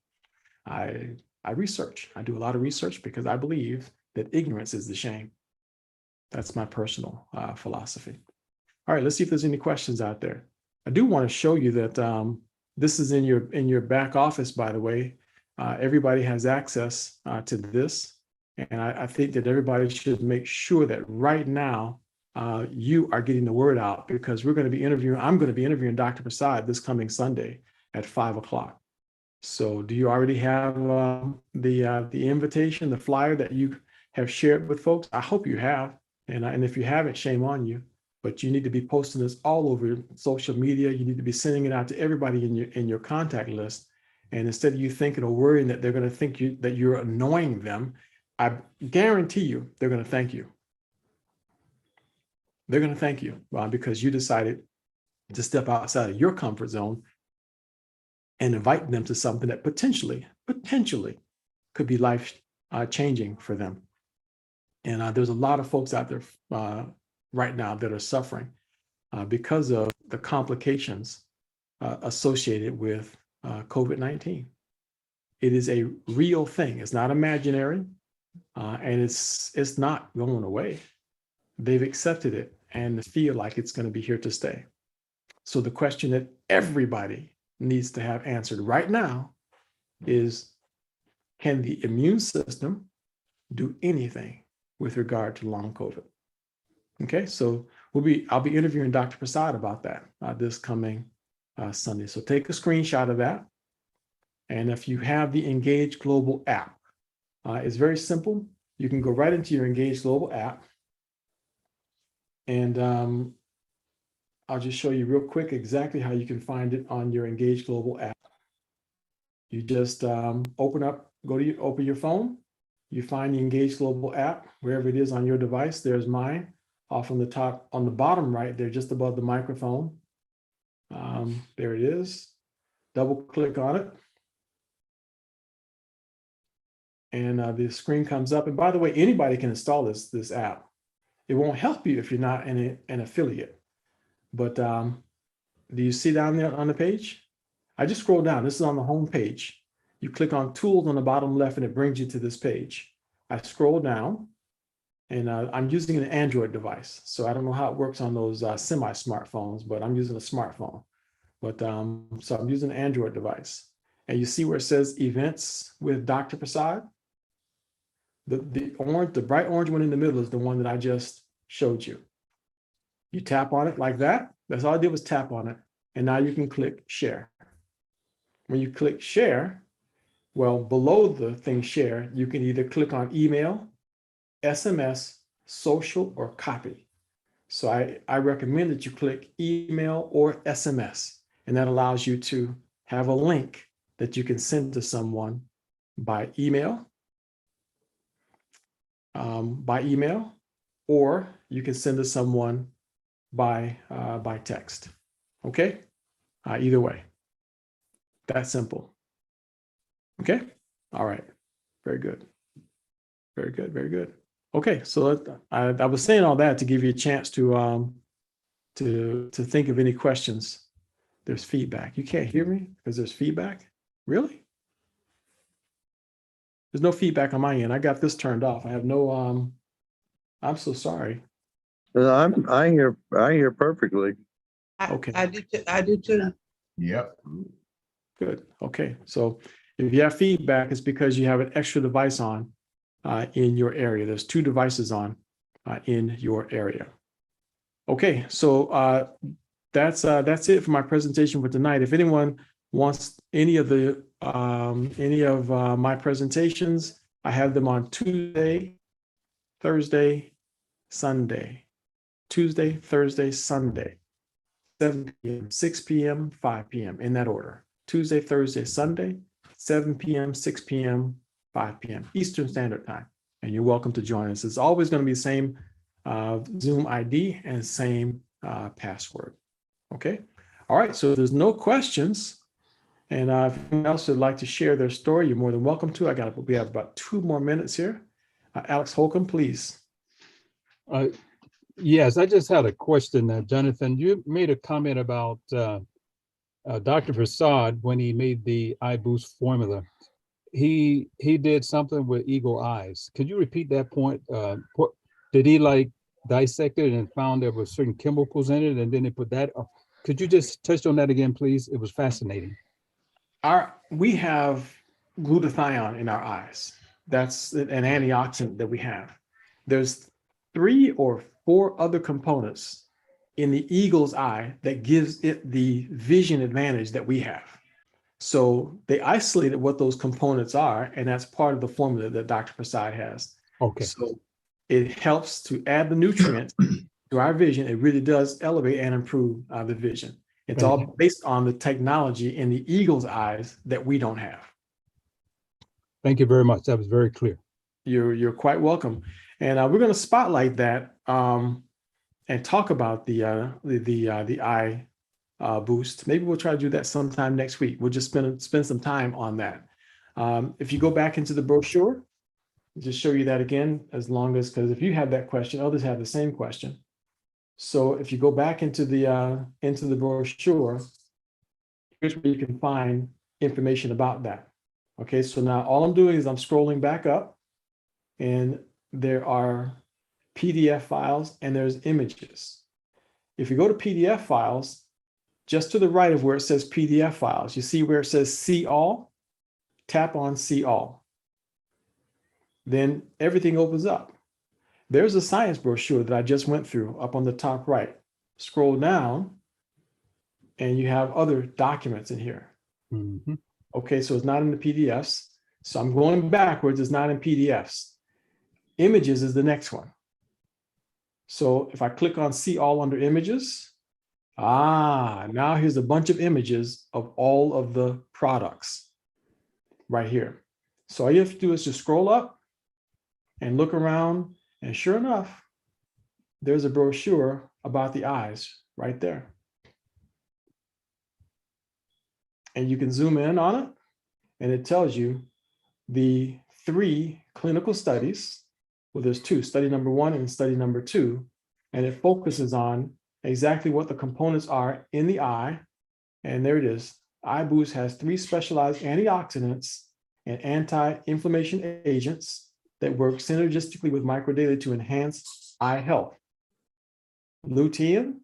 I research. I do a lot of research because I believe that ignorance is the shame. That's my personal philosophy. All right, let's see if there's any questions out there. I do want to show you that this is in your back office, by the way. Everybody has access to this. And I think that everybody should make sure that right now you are getting the word out, because I'm going to be interviewing Dr. Prasad this coming Sunday at 5 o'clock. So do you already have the invitation, the flyer that you have shared with folks? I hope you have. And if you haven't, shame on you. But you need to be posting this all over social media. You need to be sending it out to everybody in your contact list. And instead of you thinking or worrying that they're going to think that you're annoying them, I guarantee you they're going to thank you. They're going to thank you because you decided to step outside of your comfort zone and invite them to something that potentially could be life changing for them. And there's a lot of folks out there right now that are suffering because of the complications associated with COVID-19. It is a real thing. It's not imaginary, and it's not going away. They've accepted it and feel like it's going to be here to stay. So the question that everybody needs to have answered right now is, can the immune system do anything with regard to long COVID? Okay, so I'll be interviewing Dr. Prasad about that this coming Sunday. So take a screenshot of that. And if you have the Engage Global app, it's very simple. You can go right into your Engage Global app. And I'll just show you real quick exactly how you can find it on your Engage Global app. You just open your phone. You find the Engage Global app, wherever it is on your device. There's mine off on the top, on the bottom right there, just above the microphone. There it is. Double click on it. And the screen comes up. And by the way, anybody can install this app. It won't help you if you're not an affiliate. But do you see down there on the page? I just scroll down. This is on the home page. You click on Tools on the bottom left, and it brings you to this page. I scroll down, and I'm using an Android device. So I don't know how it works on those semi-smartphones, but I'm using a smartphone. But so I'm using an Android device. And you see where it says Events with Dr. Prasad? The bright orange one in the middle is the one that I just showed you. You tap on it like that. That's all I did was tap on it. And now you can click Share. When you click Share, well, below the thing Share, you can either click on Email, SMS, Social, or Copy. So I recommend that you click Email or SMS, and that allows you to have a link that you can send to someone by email, or you can send to someone by text. Okay, either way. That's simple. Okay, all right, very good, very good, very good. Okay, so I was saying all that to give you a chance to think of any questions. There's feedback. You can't hear me because there's feedback? Really? There's no feedback on my end. I got this turned off. I have no, I'm so sorry. I hear perfectly. Okay. I do too. Yep. Good. Okay. So if you have feedback, it's because you have an extra device on in your area. There's 2 devices on in your area. Okay. So that's it for my presentation for tonight. If anyone wants any of my presentations, I have them on Tuesday, Thursday, Sunday. Tuesday, Thursday, Sunday. 7 p.m., 6 p.m., 5 p.m. in that order. Tuesday, Thursday, Sunday, 7 p.m., 6 p.m., 5 p.m. Eastern Standard Time. And you're welcome to join us. It's always going to be the same Zoom ID and same password. Okay. All right. So there's no questions. And if anyone else would like to share their story, you're more than welcome to. We have about 2 more minutes here. Alex Holcomb, please. Yes, I just had a question. Jonathan, you made a comment about Dr. Prasad when he made the iBoost formula. He did something with eagle eyes. Could you repeat that point? Did he like dissect it and found there were certain chemicals in it, and then they put that up? Could you just touch on that again, please? It was fascinating. We have glutathione in our eyes. That's an antioxidant that we have. There's 3 or 4 other components in the eagle's eye that gives it the vision advantage that we have. So they isolated what those components are, and that's part of the formula that Dr. Prasad has. Okay. So it helps to add the nutrients to our vision. It really does elevate and improve the vision. It's all based on the technology in the eagle's eyes that we don't have. Thank you very much. That was very clear. You're quite welcome. And we're going to spotlight that and talk about the eye boost. Maybe we'll try to do that sometime next week. We'll just spend some time on that. If you go back into the brochure, just show you that again, because if you have that question, others have the same question. So if you go back into the brochure, here's where you can find information about that. Okay, so now all I'm doing is I'm scrolling back up, and there are PDF files and there's images. If you go to PDF files, just to the right of where it says PDF files, you see where it says See All? Tap on See All. Then everything opens up. There's a science brochure that I just went through up on the top right. Scroll down and you have other documents in here. Mm-hmm. Okay, so it's not in the PDFs. So I'm going backwards, it's not in PDFs. Images is the next one. So if I click on See All under Images, now here's a bunch of images of all of the products right here. So all you have to do is just scroll up and look around, and sure enough, there's a brochure about the eyes right there. And you can zoom in on it, and it tells you the 3 clinical studies. Well, there's 2, study number 1 and study number 2, and it focuses on exactly what the components are in the eye. And there it is. iBoost has 3 specialized antioxidants and anti-inflammation agents that work synergistically with microdaily to enhance eye health. Lutein,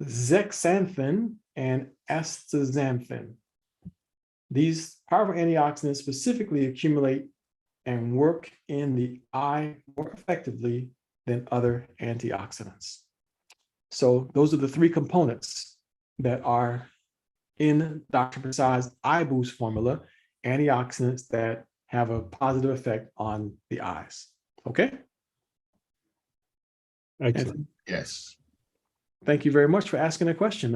zeaxanthin, and astaxanthin. These powerful antioxidants specifically accumulate and work in the eye more effectively than other antioxidants. So those are the 3 components that are in Dr. Prasad's iBoost formula, antioxidants that have a positive effect on the eyes. Okay? Excellent. And Yes. thank you very much for asking a question,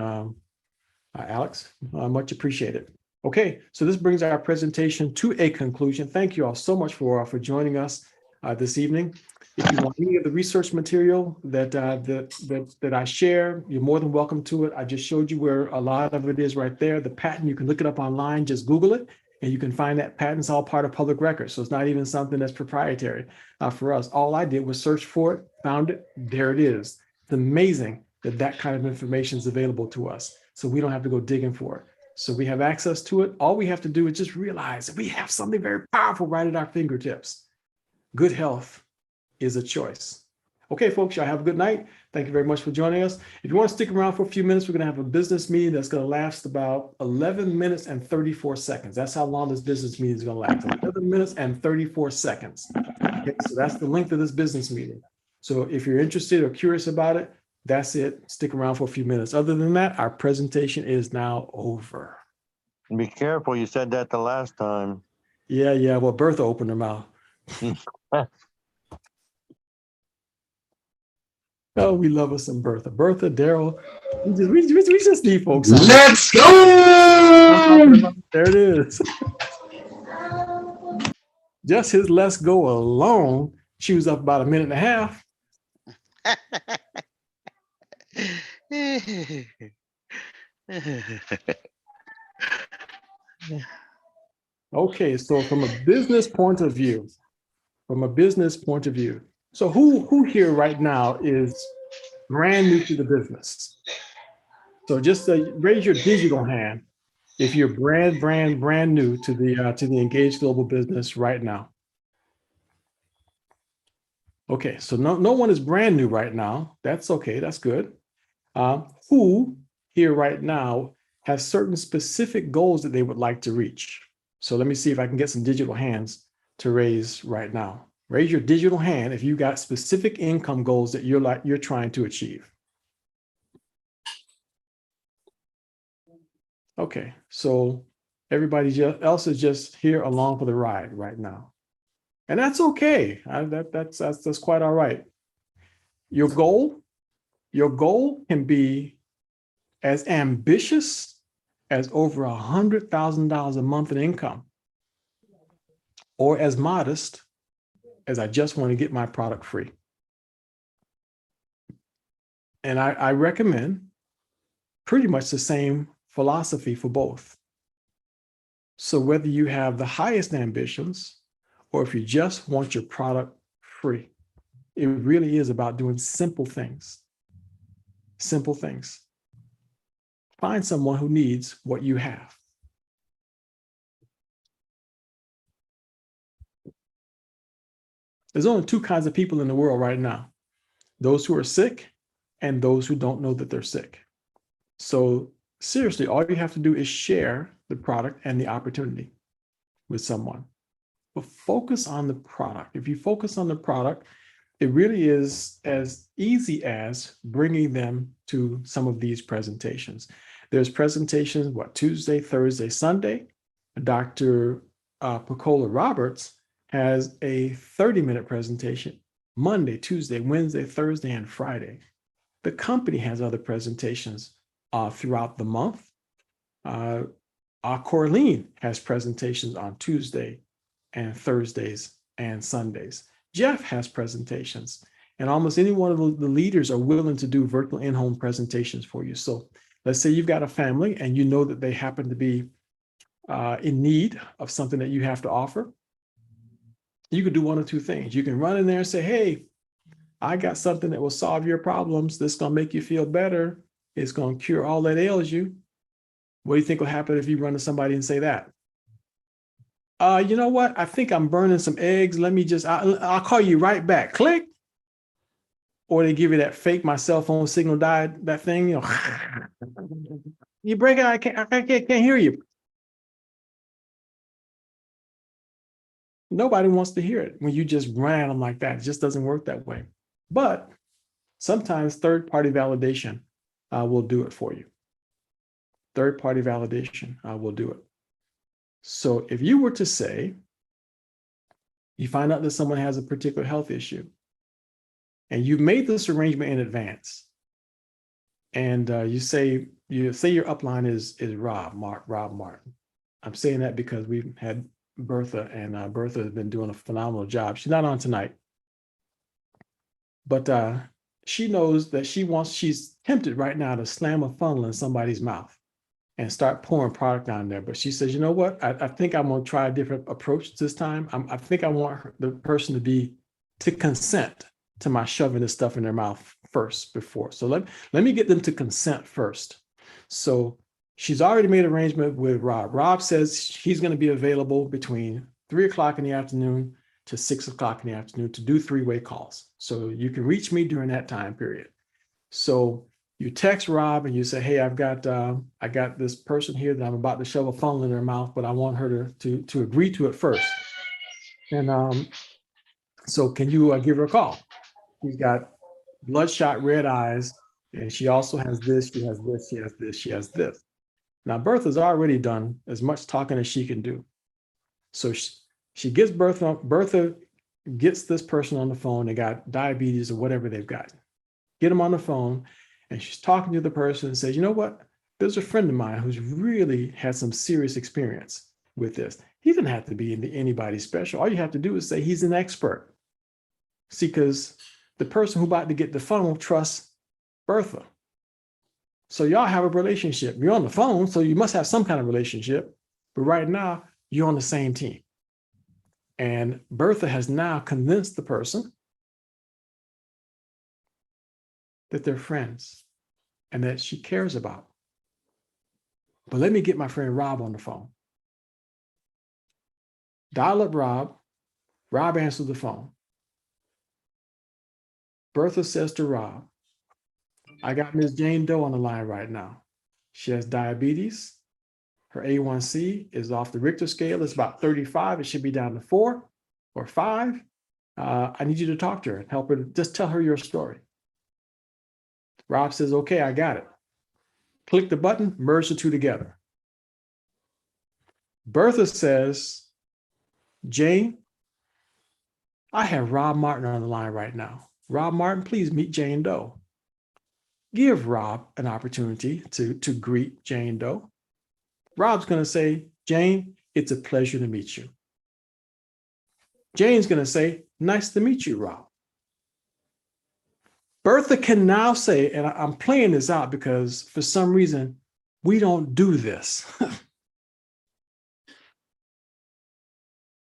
Alex. Much appreciated. Okay, so this brings our presentation to a conclusion. Thank you all so much for joining us this evening. If you want any of the research material that I share, you're more than welcome to it. I just showed you where a lot of it is right there. The patent, you can look it up online, just Google it, And you can find that patent's all part of public record. So it's not even something that's proprietary for us. All I did was search for it, found it, there it is. It's amazing that that kind of information is available to us. So we don't have to go digging for it. So we have access to it. All we have to do is just realize that we have something very powerful right at our fingertips. Good health is a choice. Okay, folks, y'all have a good night. Thank you very much for joining us. If you want to stick around for a few minutes, we're going to have a business meeting that's going to last about 11 minutes and 34 seconds. That's how long this business meeting is going to last, 11 minutes and 34 seconds. Okay, so that's the length of this business meeting. So if you're interested or curious about it, that's it. Stick around for a few minutes. Other than that, our presentation is now over. Be careful. You said that the last time. Yeah. Well, Bertha opened her mouth. Oh, we love us some Bertha. Bertha, Daryl, we just need folks. Let's go! There it is. Just his let's go alone, she was up about a minute and a half. Okay, so from a business point of view, so who here right now is brand new to the business? So just raise your digital hand if you're brand new to the Engaged Global Business right now. Okay, so no one is brand new right now. That's okay, that's good. Who here right now has certain specific goals that they would like to reach? So let me see if I can get some digital hands to raise right now. Raise your digital hand if you got specific income goals that you're trying to achieve. Okay, so everybody else is just here along for the ride right now. And that's okay. That's quite all right. Your goal can be as ambitious as over $100,000 a month in income, or as modest as I just want to get my product free. And I recommend pretty much the same philosophy for both. So whether you have the highest ambitions, or if you just want your product free, it really is about doing simple things. Simple things. Find someone who needs what you have. There's only two kinds of people in the world right now: those who are sick and those who don't know that they're sick. So seriously, all you have to do is share the product and the opportunity with someone. But focus on the product. If you focus on the product, it really is as easy as bringing them to some of these presentations. There's presentations, Tuesday, Thursday, Sunday. Dr. Pacola Roberts has a 30-minute presentation Monday, Tuesday, Wednesday, Thursday, and Friday. The company has other presentations throughout the month. Corleen has presentations on Tuesday and Thursdays and Sundays. Jeff has presentations, and almost any one of the leaders are willing to do virtual in-home presentations for you. So let's say you've got a family and you know that they happen to be in need of something that you have to offer. You could do one of two things. You can run in there and say, hey, I got something that will solve your problems. This is going to make you feel better. It's going to cure all that ails you. What do you think will happen if you run to somebody and say that? You know what? I think I'm burning some eggs. Let me I'll call you right back. Click. Or they give you that fake my cell phone signal died, that thing, you break it, I can't hear you. Nobody wants to hear it when you just run at them like that. It just doesn't work that way. But sometimes third-party validation will do it for you. Third-party validation will do it. So if you were to say, you find out that someone has a particular health issue, and you've made this arrangement in advance, and you say your upline is Rob Martin. I'm saying that because we've had Bertha, and Bertha has been doing a phenomenal job. She's not on tonight, but she knows that she's tempted right now to slam a funnel in somebody's mouth. and start pouring product down there. But she says, you know what? I think I'm going to try a different approach this time. I think I want the person to consent to my shoving this stuff in their mouth first before. So let me get them to consent first. So she's already made an arrangement with Rob. Rob says he's going to be available between 3 o'clock in the afternoon to 6 o'clock in the afternoon to do 3-way calls. So you can reach me during that time period. So you text Rob and you say, hey, I got this person here that I'm about to shove a funnel in their mouth, but I want her to agree to it first. And so can you give her a call? She's got bloodshot red eyes, and she also has this, she has this, she has this, she has this. Now, Bertha's already done as much talking as she can do. So she gets Bertha gets this person on the phone. They got diabetes or whatever they've got. Get them on the phone, and she's talking to the person and says, you know what? There's a friend of mine who's really had some serious experience with this. He doesn't have to be anybody special. All you have to do is say he's an expert. See, because the person who's about to get the funnel trusts Bertha. So y'all have a relationship. You're on the phone, so you must have some kind of relationship. But right now, you're on the same team. And Bertha has now convinced the person that they're friends and that she cares about. But let me get my friend Rob on the phone. Dial up Rob. Rob answers the phone. Bertha says to Rob, I got Miss Jane Doe on the line right now. She has diabetes. Her A1C is off the Richter scale. It's about 35. It should be down to 4 or 5. I need you to talk to her and help her. Just tell her your story. Rob says, okay, I got it. Click the button, merge the two together. Bertha says, Jane, I have Rob Martin on the line right now. Rob Martin, please meet Jane Doe. Give Rob an opportunity to greet Jane Doe. Rob's going to say, Jane, it's a pleasure to meet you. Jane's going to say, nice to meet you, Rob. Bertha can now say, and I'm playing this out because for some reason, we don't do this.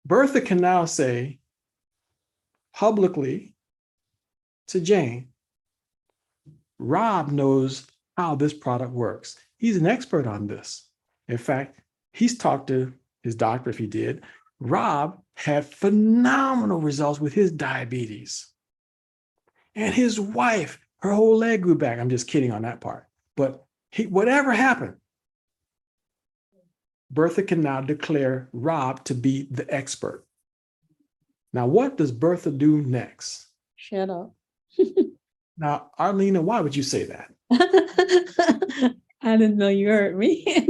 Bertha can now say publicly to Jane, Rob knows how this product works. He's an expert on this. In fact, he's talked to his doctor if he did. Rob had phenomenal results with his diabetes. And his wife, her whole leg grew back. I'm just kidding on that part. But whatever happened, Bertha can now declare Rob to be the expert. Now, what does Bertha do next? Shut up. Now, Arlena, why would you say that? I didn't know you heard me.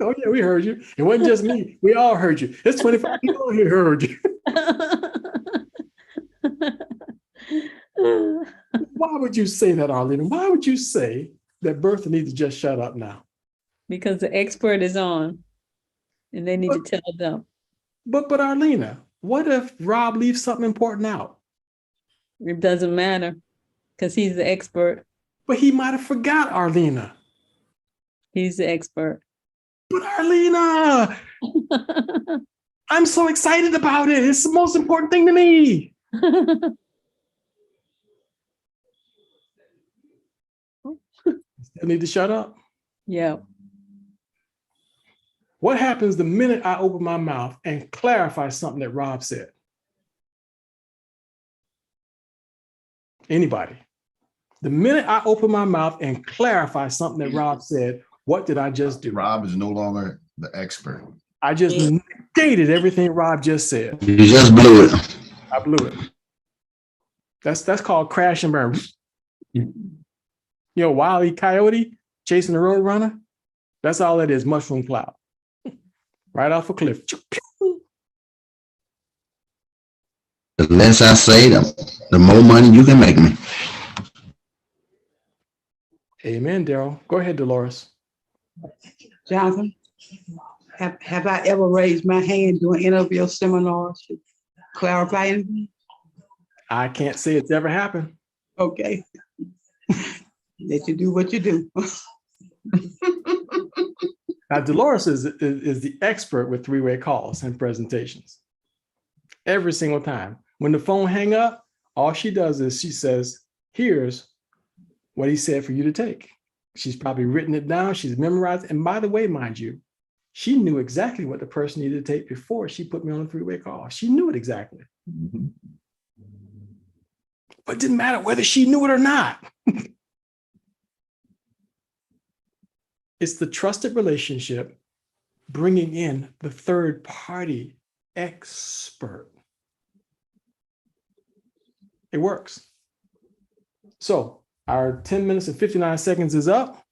Oh, yeah, we heard you. It wasn't just me. We all heard you. There's 25 people here heard you. Why would you say that, Arlena? Why would you say that Bertha needs to just shut up now? Because the expert is on and they need to tell them. But Arlena, what if Rob leaves something important out? It doesn't matter because he's the expert. But he might have forgot, Arlena. He's the expert. But Arlena, I'm so excited about it. It's the most important thing to me. Still need to shut up? Yeah. What happens the minute I open my mouth and clarify something that Rob said? Anybody? The minute I open my mouth and clarify something that Rob said, what did I just do? Rob is no longer the expert. I just negated everything Rob just said. You just blew it. I blew it. That's called crash and burn. You know, Wile E. Coyote chasing the road runner? That's all it is, mushroom cloud. Right off a cliff. The less I say, the more money you can make me. Amen, Daryl. Go ahead, Dolores. Jonathan, have I ever raised my hand during any of your seminars to clarify anything? I can't say it's ever happened. Okay. Let you do what you do. Now, Dolores is the expert with three-way calls and presentations. Every single time. When the phone hang up, all she does is she says, here's what he said for you to take. She's probably written it down. She's memorized. And by the way, mind you, she knew exactly what the person needed to take before she put me on a three-way call. She knew it exactly. But it didn't matter whether she knew it or not. It's the trusted relationship bringing in the third party expert. It works. So our 10 minutes and 59 seconds is up.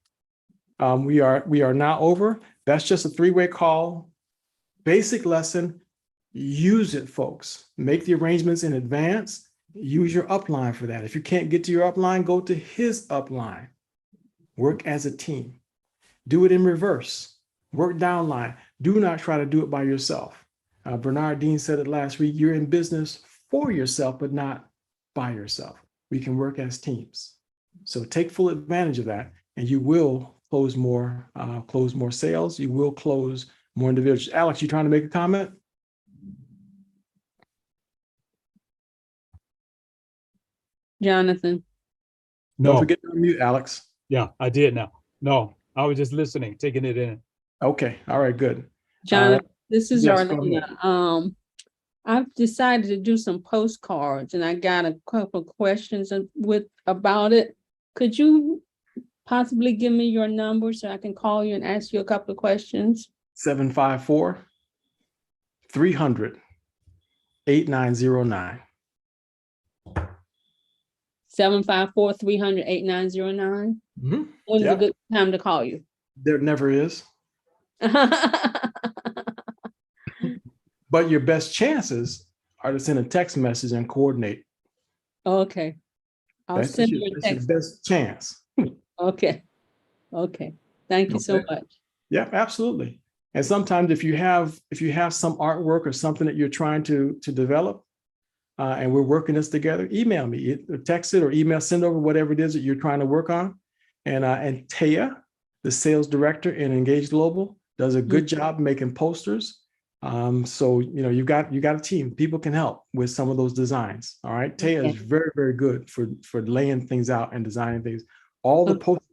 We are now over. That's just a three-way call. Basic lesson. Use it, folks. Make the arrangements in advance. Use your upline for that. If you can't get to your upline, go to his upline. Work as a team. Do it in reverse. Work downline. Do not try to do it by yourself. Bernard Dean said it last week. You're in business for yourself, but not by yourself. We can work as teams. So take full advantage of that, and you will close more sales. You will close more individuals. Alex, you trying to make a comment? Jonathan. Don't No, forget to unmute, Alex. yeah, I did now. No, I was just listening, taking it in. Okay. All right. Good. Jonathan, this is yes, go Arlena. I've decided to do some postcards and I got a couple of questions about it. Could you possibly give me your number so I can call you and ask you a couple of questions? 754-300-8909. 754-300-8909. Mm-hmm. When's Yeah. a good time to call you? There never is. But your best chances are to send a text message and coordinate. Okay. I'll send you a That's text. your best chance. Okay. Okay. Thank you so Okay. much. Yeah, absolutely. And sometimes if you have some artwork or something that you're trying to develop, and we're working this together, email me, text it or email, send over whatever it is that you're trying to work on. And Taya, the sales director in Engage Global, does a good job making posters. So you got a team. People can help with some of those designs. All right. Taya is very, very good for laying things out and designing things. All the posters